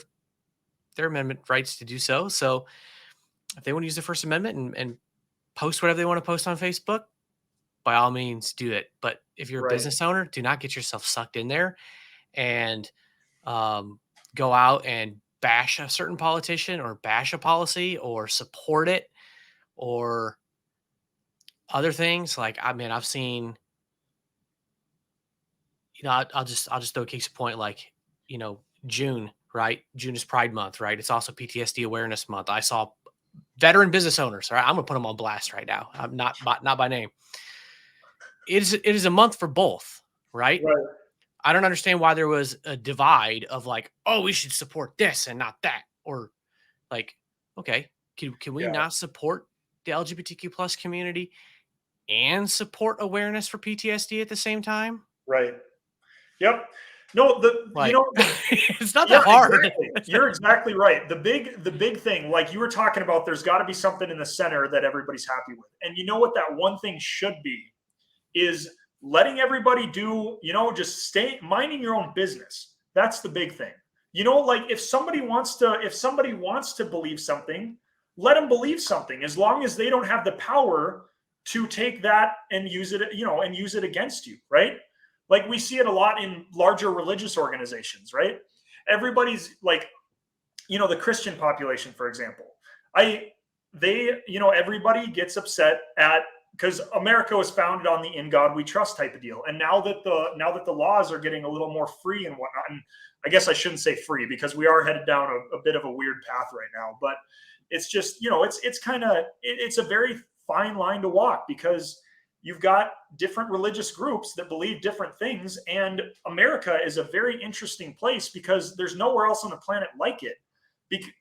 amendment rights to do so. So if they want to use the First Amendment and post whatever they want to post on Facebook, by all means do it. But if you're a business owner, do not get yourself sucked in there and go out and bash a certain politician or bash a policy or support it or other things. Like, I've seen, I'll just throw a case of point, like, June, right? June is Pride Month, right? It's also PTSD Awareness Month. I saw veteran business owners. All right, I'm gonna put them on blast right now. I'm not by name. It is a month for both, right? I don't understand why there was a divide of like, oh, we should support this and not that, or like, okay, can we not support the LGBTQ plus community and support awareness for PTSD at the same time? Right. Yep. No, it's not that hard. Exactly. You're exactly right. The big thing, like you were talking about, there's got to be something in the center that everybody's happy with. And you know what that one thing should be is letting everybody do, just stay minding your own business. That's the big thing. Like if somebody wants to believe something, let them believe something, as long as they don't have the power to take that and use it, and use it against you, right? Like we see it a lot in larger religious organizations, right? Everybody's like, the Christian population, for example, everybody gets upset because America was founded on the "in God we trust" type of deal. And now that the laws are getting a little more free and whatnot, and I guess I shouldn't say free because we are headed down a bit of a weird path right now, but it's just, it's a very fine line to walk, because you've got different religious groups that believe different things. And America is a very interesting place because there's nowhere else on the planet like it.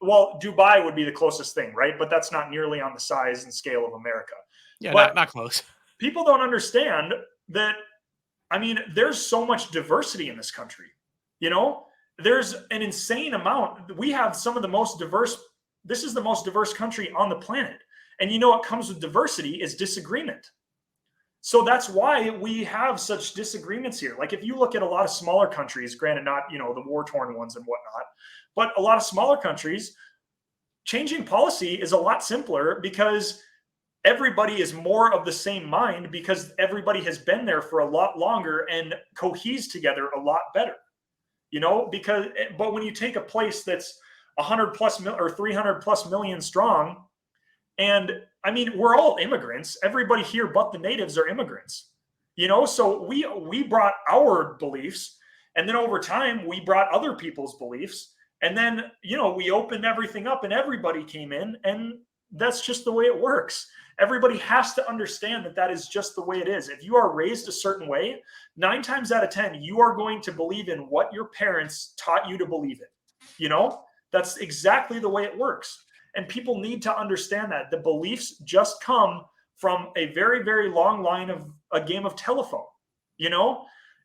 Well, Dubai would be the closest thing, right? But that's not nearly on the size and scale of America. Yeah, but not close. People don't understand that. There's so much diversity in this country. There's an insane amount. We have some of the most diverse. This is the most diverse country on the planet. And what comes with diversity is disagreement. So that's why we have such disagreements here. Like if you look at a lot of smaller countries, granted not, the war-torn ones and whatnot, but a lot of smaller countries, changing policy is a lot simpler because everybody is more of the same mind, because everybody has been there for a lot longer and coheses together a lot better, but when you take a place that's 100 plus or 300 plus million strong, And I mean, we're all immigrants. Everybody here but the natives are immigrants. So we brought our beliefs, and then over time we brought other people's beliefs, and then we opened everything up and everybody came in, and that's just the way it works. Everybody has to understand that is just the way it is. If you are raised a certain way, 9 times out of 10 you are going to believe in what your parents taught you to believe in. That's exactly the way it works. And people need to understand that the beliefs just come from a very, very long line of a game of telephone,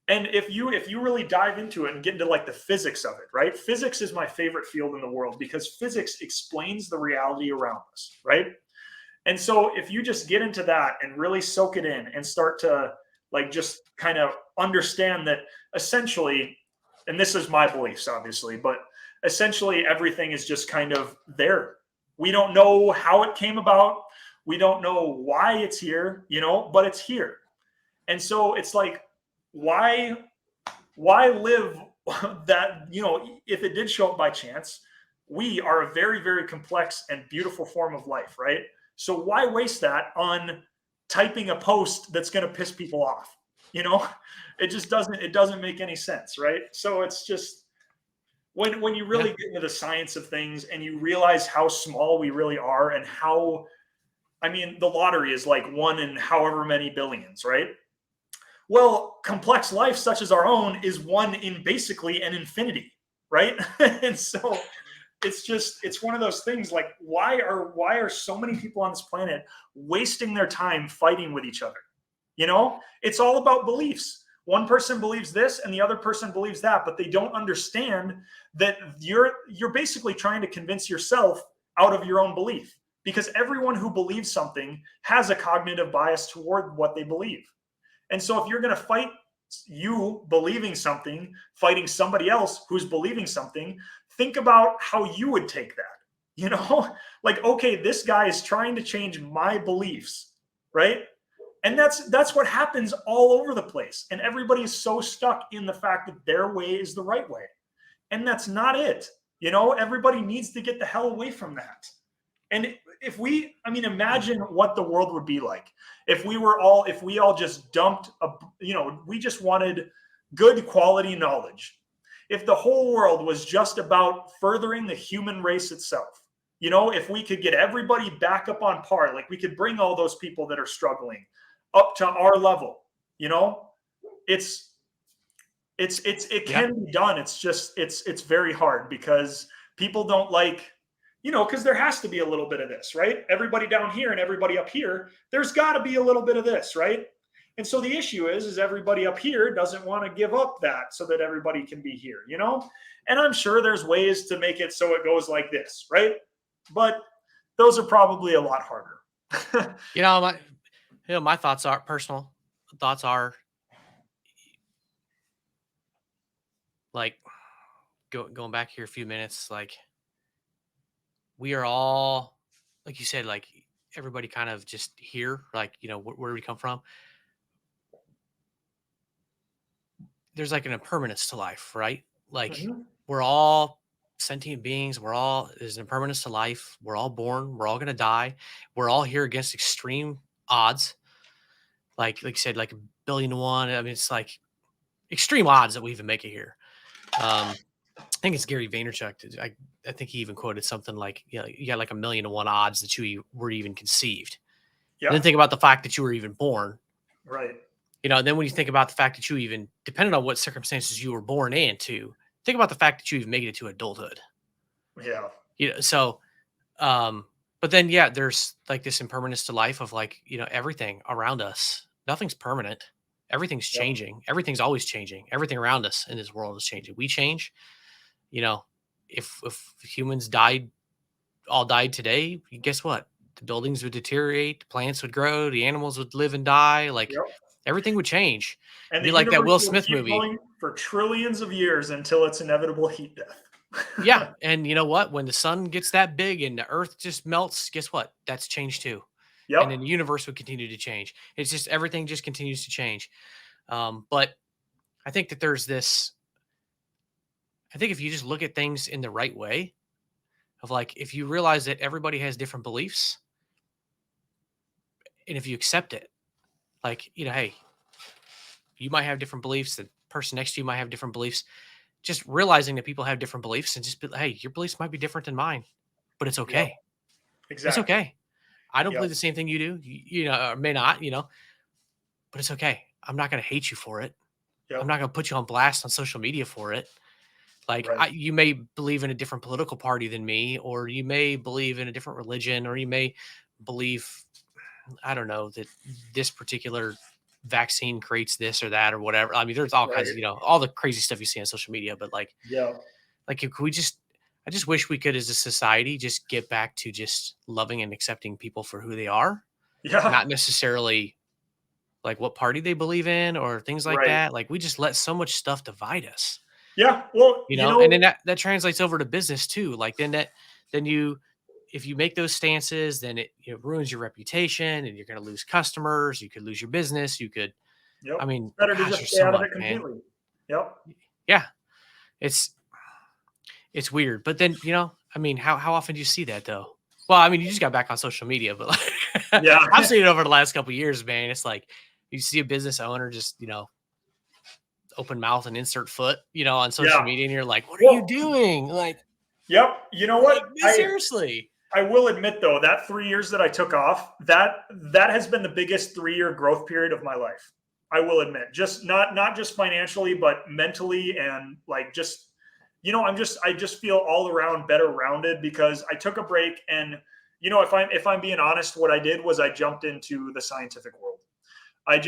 And if you really dive into it and get into like the physics of it, right? Physics is my favorite field in the world because physics explains the reality around us, right? And so if you just get into that and really soak it in and start to like just kind of understand that essentially, and this is my beliefs obviously, but essentially everything is just kind of there. We don't know how it came about. We don't know why it's here, but it's here. And so it's like, why live that, if it did show up by chance, we are a very, very complex and beautiful form of life, right? So why waste that on typing a post that's going to piss people off? It just doesn't make any sense, right? So it's just, when you really get into the science of things and you realize how small we really are and how, I mean, the lottery is like 1 in however many billions, right? Well, complex life such as our own is 1 in basically an infinity, right? And so it's one of those things like, why are so many people on this planet wasting their time fighting with each other? It's all about beliefs. One person believes this and the other person believes that, but they don't understand that you're basically trying to convince yourself out of your own belief, because everyone who believes something has a cognitive bias toward what they believe. And so if you're going to fight you believing something, fighting somebody else who's believing something, think about how you would take that. Like, okay, this guy is trying to change my beliefs, right? And that's what happens all over the place. And everybody is so stuck in the fact that their way is the right way. And that's not it. Everybody needs to get the hell away from that. And imagine what the world would be like if we all just dumped we just wanted good quality knowledge. If the whole world was just about furthering the human race itself, if we could get everybody back up on par, like we could bring all those people that are struggling up to our level, it can be done. It's just, it's very hard because people don't like, because there has to be a little bit of this, right? Everybody down here and everybody up here, there's got to be a little bit of this, right? And so the issue is everybody up here doesn't want to give up that so that everybody can be here, And I'm sure there's ways to make it so it goes like this, right? But those are probably a lot harder. My personal thoughts are like going back here a few minutes, like we are all, like you said, like everybody kind of just here, like, where do we come from? There's like an impermanence to life, right? Like we're all sentient beings. There's an impermanence to life. We're all born. We're all going to die. We're all here against extreme odds. Like you said, like 1,000,000,000. I mean, it's like extreme odds that we even make it here. I think it's Gary Vaynerchuk. I think he even quoted something like, you got like 1,000,000 to 1 odds that you were even conceived. Yeah. And then think about the fact that you were even born. Right. Then when you think about the fact that you even, depending on what circumstances you were born into, think about the fact that you even made it to adulthood. Yeah. So, but then, there's like this impermanence to life of like, everything around us, nothing's permanent. Everything's changing. Everything's always changing. Everything around us in this world is changing. We change. If humans all died today, guess what? The buildings would deteriorate, the plants would grow, the animals would live and die. Like everything would change. And It'd be like that Will Smith movie for trillions of years until its inevitable heat death. Yeah. And you know what? When the sun gets that big and the earth just melts, guess what? That's changed too. Yep. And then the universe would continue to change. It's just everything just continues to change. But I think that I think if you just look at things in the right way, of like, if you realize that everybody has different beliefs, And if you accept it, like, hey, you might have different beliefs. The person next to you might have different beliefs. Just realizing that people have different beliefs and just be, hey, your beliefs might be different than mine, but it's Yep. okay. It's Exactly. okay. I don't Yep. believe the same thing you do, or may not, but it's okay. I'm not going to hate you for it. I'm Yep. not going to put you on blast on social media for it. Like, Right. you may believe in a different political party than me, or you may believe in a different religion, or you may believe, I don't know, that this particular vaccine creates this or that or whatever. I mean, there's all kinds of, Right. all the crazy stuff you see on social media, but Yeah. if we just, I just wish we could, as a society, just get back to just loving and accepting people for who they are, Yeah. not necessarily like what party they believe in or things like Right. that. Like, we just let so much stuff divide us, Yeah. Well, and then that translates over to business too. Like, then you, if you make those stances, then it ruins your reputation and you're going to lose customers. You could lose your business. You could, yep. I mean, Better to gosh, just there's stay so out of much, it man. completely. Yep. Yeah. It's, it's weird. But then, I mean, how often do you see that though? Well, I mean, you just got back on social media, but like, Yeah. I've seen it over the last couple of years, man. It's like you see a business owner just, open mouth and insert foot, on social Yeah. media, and you're like, what are you Well, doing? yep. You know what? Seriously. I will admit though, that 3 years that I took off, that has been the biggest 3 year growth period of my life. I will admit, just not just financially, but mentally and like just, I just feel all around better rounded because I took a break and if I'm being honest, what I did was I jumped into the scientific world. I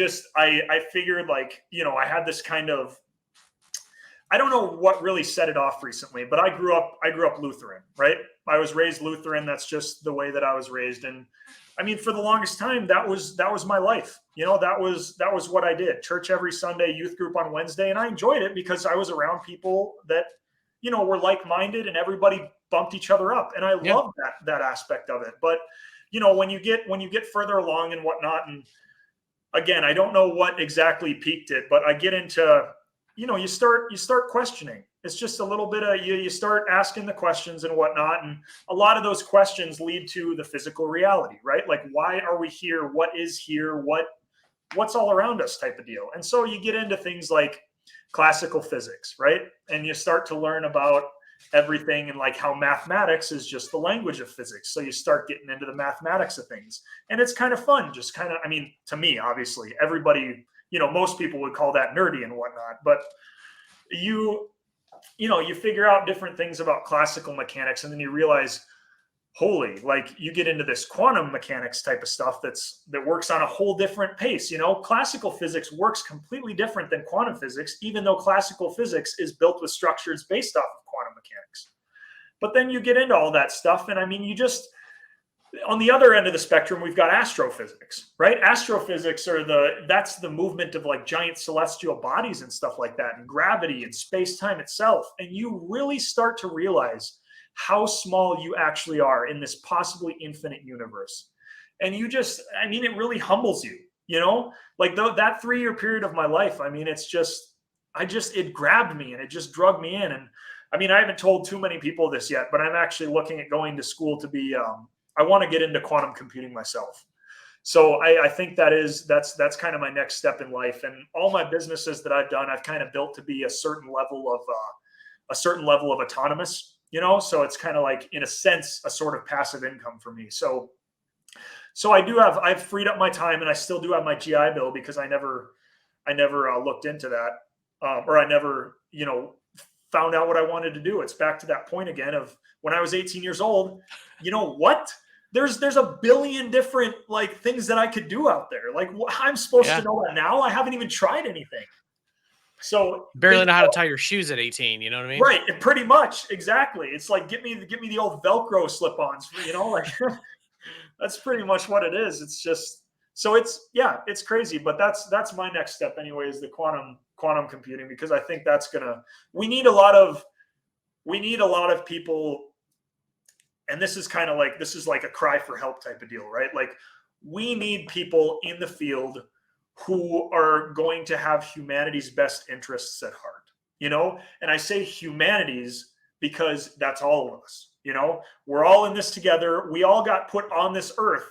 figured like, I had this kind of, I don't know what really set it off recently, but I grew up Lutheran, right? I was raised Lutheran. That's just the way that I was raised. And I mean, for the longest time, that was my life. That was what I did. Church every Sunday, youth group on Wednesday. And I enjoyed it because I was around people that, were like-minded and everybody bumped each other up. And I Yeah. love that aspect of it. But when you get further along and whatnot, and again, I don't know what exactly peaked it, but I get into, you start questioning. It's just a little bit of you start asking the questions and whatnot. And a lot of those questions lead to the physical reality, right? Like, why are we here? What is here? What's all around us type of deal. And so you get into things like classical physics, right? And you start to learn about everything and like how mathematics is just the language of physics. So you start getting into the mathematics of things. And it's kind of fun, just kind of, I mean, to me, obviously, everybody, most people would call that nerdy and whatnot, but you figure out different things about classical mechanics and then you realize, holy, like you get into this quantum mechanics type of stuff that works on a whole different pace. Classical physics works completely different than quantum physics, even though classical physics is built with structures based off of quantum mechanics. But then you get into all that stuff and I mean, on the other end of the spectrum, we've got astrophysics, right? Astrophysics that's the movement of like giant celestial bodies and stuff like that, and gravity and space-time itself. And you really start to realize how small you actually are in this possibly infinite universe. And it really humbles you, like that 3 year period of my life. I mean, it grabbed me and it just drug me in. And I mean, I haven't told too many people this yet, but I'm actually looking at going to school to be, I want to get into quantum computing myself. So I think that's kind of my next step in life. And all my businesses that I've done, I've kind of built to be a certain level of autonomous, so it's kind of like, in a sense, a sort of passive income for me. So I've freed up my time and I still do have my GI Bill because I never looked into that, or I never, found out what I wanted to do. It's back to that point again of when I was 18 years old, what? There's a billion different like things that I could do out there. Like I'm supposed to know that now. I haven't even tried anything. So Barely know how to tie your shoes at 18. You know what I mean? right, pretty much, exactly. It's like get me the old Velcro slip-ons, like that's pretty much what it is. It's just so it's crazy, but that's my next step anyway, is the quantum computing, because I think we need a lot of people. And this is like a cry for help type of deal, right? Like we need people in the field who are going to have humanity's best interests at heart, And I say humanities because that's all of us, We're all in this together. We all got put on this earth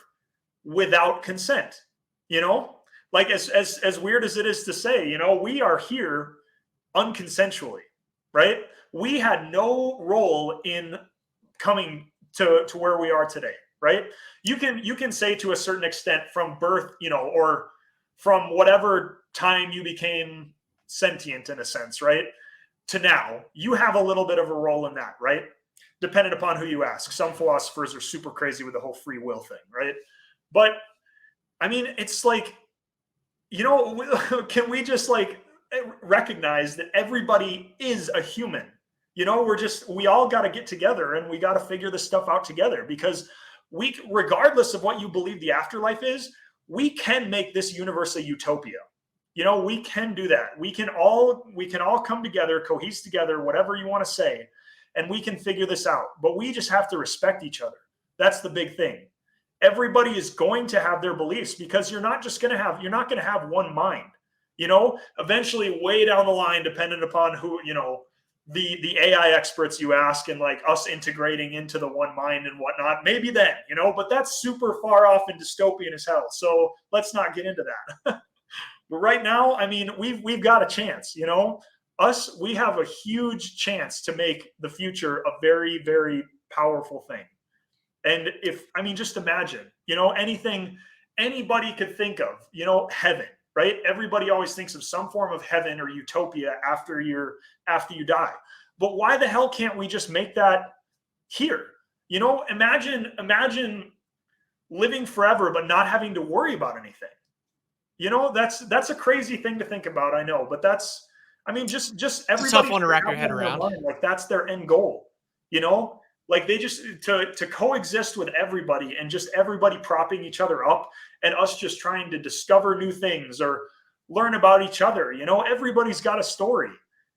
without consent. You know, like as weird as it is to say, we are here unconsensually, right? We had no role in coming to where we are today, right? You can say to a certain extent from birth, or from whatever time you became sentient in a sense, right? To now, you have a little bit of a role in that, right? Depending upon who you ask. Some philosophers are super crazy with the whole free will thing, right? But I mean, it's like, can we just like recognize that everybody is a human? We all got to get together and we got to figure this stuff out together, because regardless of what you believe the afterlife is, we can make this universe a utopia. We can do that. We can all come together, cohese together, whatever you want to say, and we can figure this out. But we just have to respect each other. That's the big thing. Everybody is going to have their beliefs, because you're not going to have one mind. Eventually, way down the line, depending upon who, the AI experts you ask, and like us integrating into the one mind and whatnot, maybe then, but that's super far off and dystopian as hell. So let's not get into that. But right now, I mean, we've got a chance, we have a huge chance to make the future a very, very powerful thing. And just imagine, anything anybody could think of, heaven, right? Everybody always thinks of some form of heaven or utopia after you die. But why the hell can't we just make that here? Imagine living forever, but not having to worry about anything. That's a crazy thing to think about, I know, but just everybody, tough one to wrap your head around. Like that's their end goal, like they just to coexist with everybody, and just everybody propping each other up, and us just trying to discover new things or learn about each other. Everybody's got a story.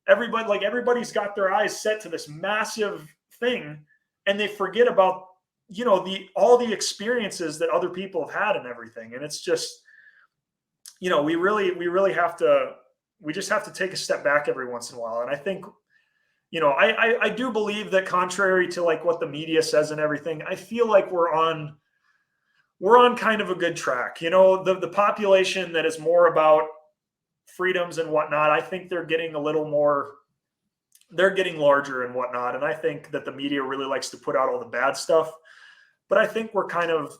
Everybody's got their eyes set to this massive thing, and they forget about, all the experiences that other people have had and everything. And it's just, we really have to, we just have to take a step back every once in a while. And I think, I do believe that, contrary to like what the media says and everything, I feel like we're on kind of a good track. The population that is more about freedoms and whatnot, I think they're getting larger and whatnot. And I think that the media really likes to put out all the bad stuff. But I think we're kind of,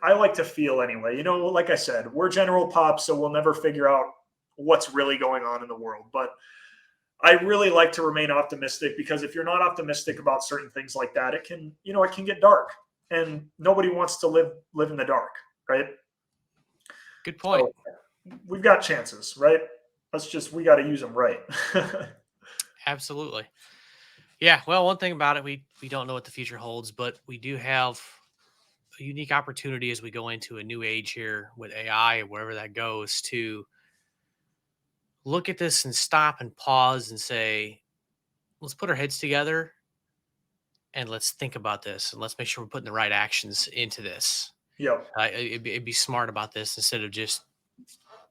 I like to feel anyway, like I said, we're general pop, so we'll never figure out what's really going on in the world. But I really like to remain optimistic, because if you're not optimistic about certain things like that, it can get dark, and nobody wants to live in the dark, right? Good point. So we've got chances, right? We got to use them right. Absolutely. Yeah. Well, one thing about it, we don't know what the future holds, but we do have a unique opportunity as we go into a new age here with AI, or wherever that goes, to look at this and stop and pause and say, let's put our heads together and let's think about this, and let's make sure we're putting the right actions into this. Yep. It'd be smart about this instead of just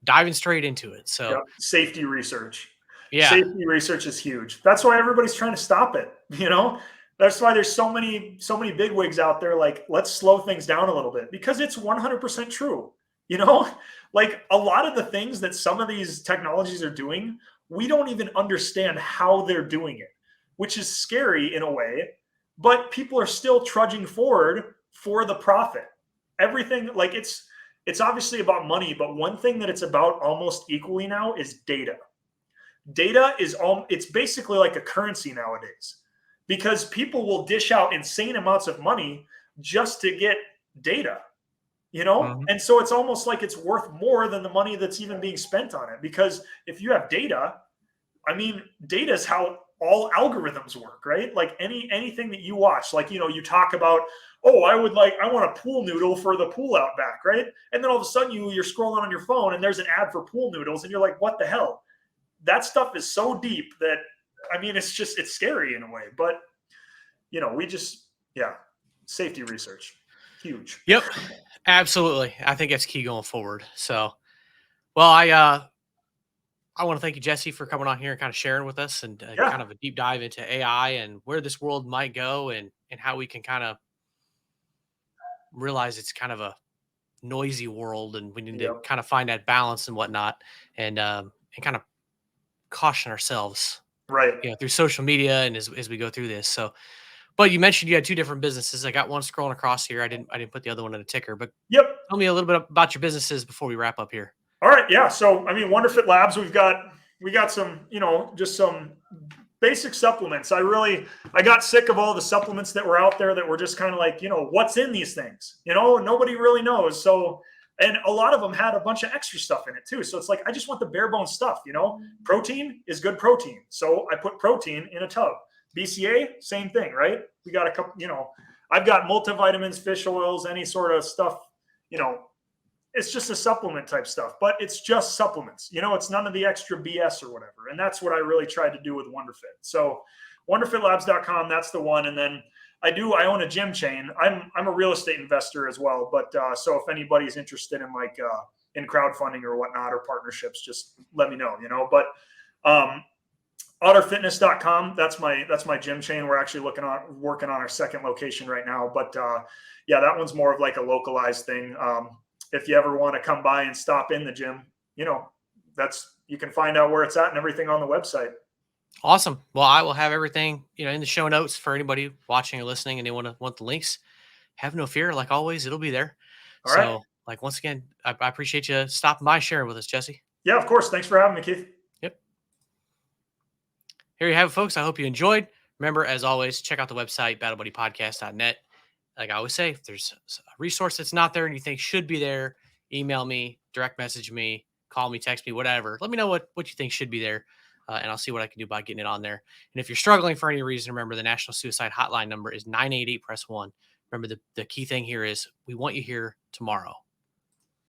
diving straight into it. So yep. Safety research. Yeah. Safety research is huge. That's why everybody's trying to stop it. That's why there's so many bigwigs out there. Like, let's slow things down a little bit, because it's 100% true. Like a lot of the things that some of these technologies are doing, we don't even understand how they're doing it, which is scary in a way, but people are still trudging forward for the profit. Everything, like it's obviously about money, but one thing that it's about almost equally now is data. Data it's basically like a currency nowadays, because people will dish out insane amounts of money just to get data. Mm-hmm. And so it's almost like it's worth more than the money that's even being spent on it. Because if you have data, data is how all algorithms work, right? Like anything that you watch, like, you talk about, oh, I want a pool noodle for the pool out back, right? And then all of a sudden you're scrolling on your phone and there's an ad for pool noodles, and you're like, what the hell? That stuff is so deep that, it's scary in a way. But, safety research, huge. Yep. Absolutely. I think that's key going forward. So, well, I want to thank you, Jesse, for coming on here and kind of sharing with us, and kind of a deep dive into AI and where this world might go, and how we can kind of realize it's kind of a noisy world, and we need to Yep. kind of find that balance and whatnot, and kind of caution ourselves, Right. through social media and as we go through this. So, but you mentioned you had two different businesses. I got one scrolling across here. I didn't put the other one in a ticker, but Yep. tell me a little bit about your businesses before we wrap up here. All right. Yeah. So, I mean, Wonderfit Labs, we got some, just some basic supplements. I got sick of all the supplements that were out there that were just kind of like, what's in these things, nobody really knows. So, and a lot of them had a bunch of extra stuff in it too. So it's like, I just want the bare bones stuff, protein is good protein. So I put protein in a tub. BCA, same thing, right? We got a couple, I've got multivitamins, fish oils, any sort of stuff, it's just a supplement type stuff, but it's just supplements. It's none of the extra BS or whatever. And that's what I really tried to do with Wonderfit. So wonderfitlabs.com, that's the one. And then I own a gym chain. I'm a real estate investor as well. But so if anybody's interested in in crowdfunding or whatnot, or partnerships, just let me know, but otterfitness.com, that's my gym chain. We're actually working on our second location right now. But yeah, that one's more of like a localized thing. If you ever want to come by and stop in the gym, you can find out where it's at and everything on the website. Awesome. Well, I will have everything, in the show notes for anybody watching or listening, and they want the links. Have no fear. Like always, it'll be there. All right. So, once again, I appreciate you stopping by, sharing with us, Jesse. Yeah, of course. Thanks for having me, Keith. Yep. Here you have it, folks. I hope you enjoyed. Remember, as always, check out the website, battlebuddypodcast.net. Like I always say, if there's a resource that's not there and you think should be there, email me, direct message me, call me, text me, whatever. Let me know what you think should be there, and I'll see what I can do by getting it on there. And if you're struggling for any reason, remember the National Suicide Hotline number is 988-PRESS-1. Remember, the key thing here is we want you here tomorrow.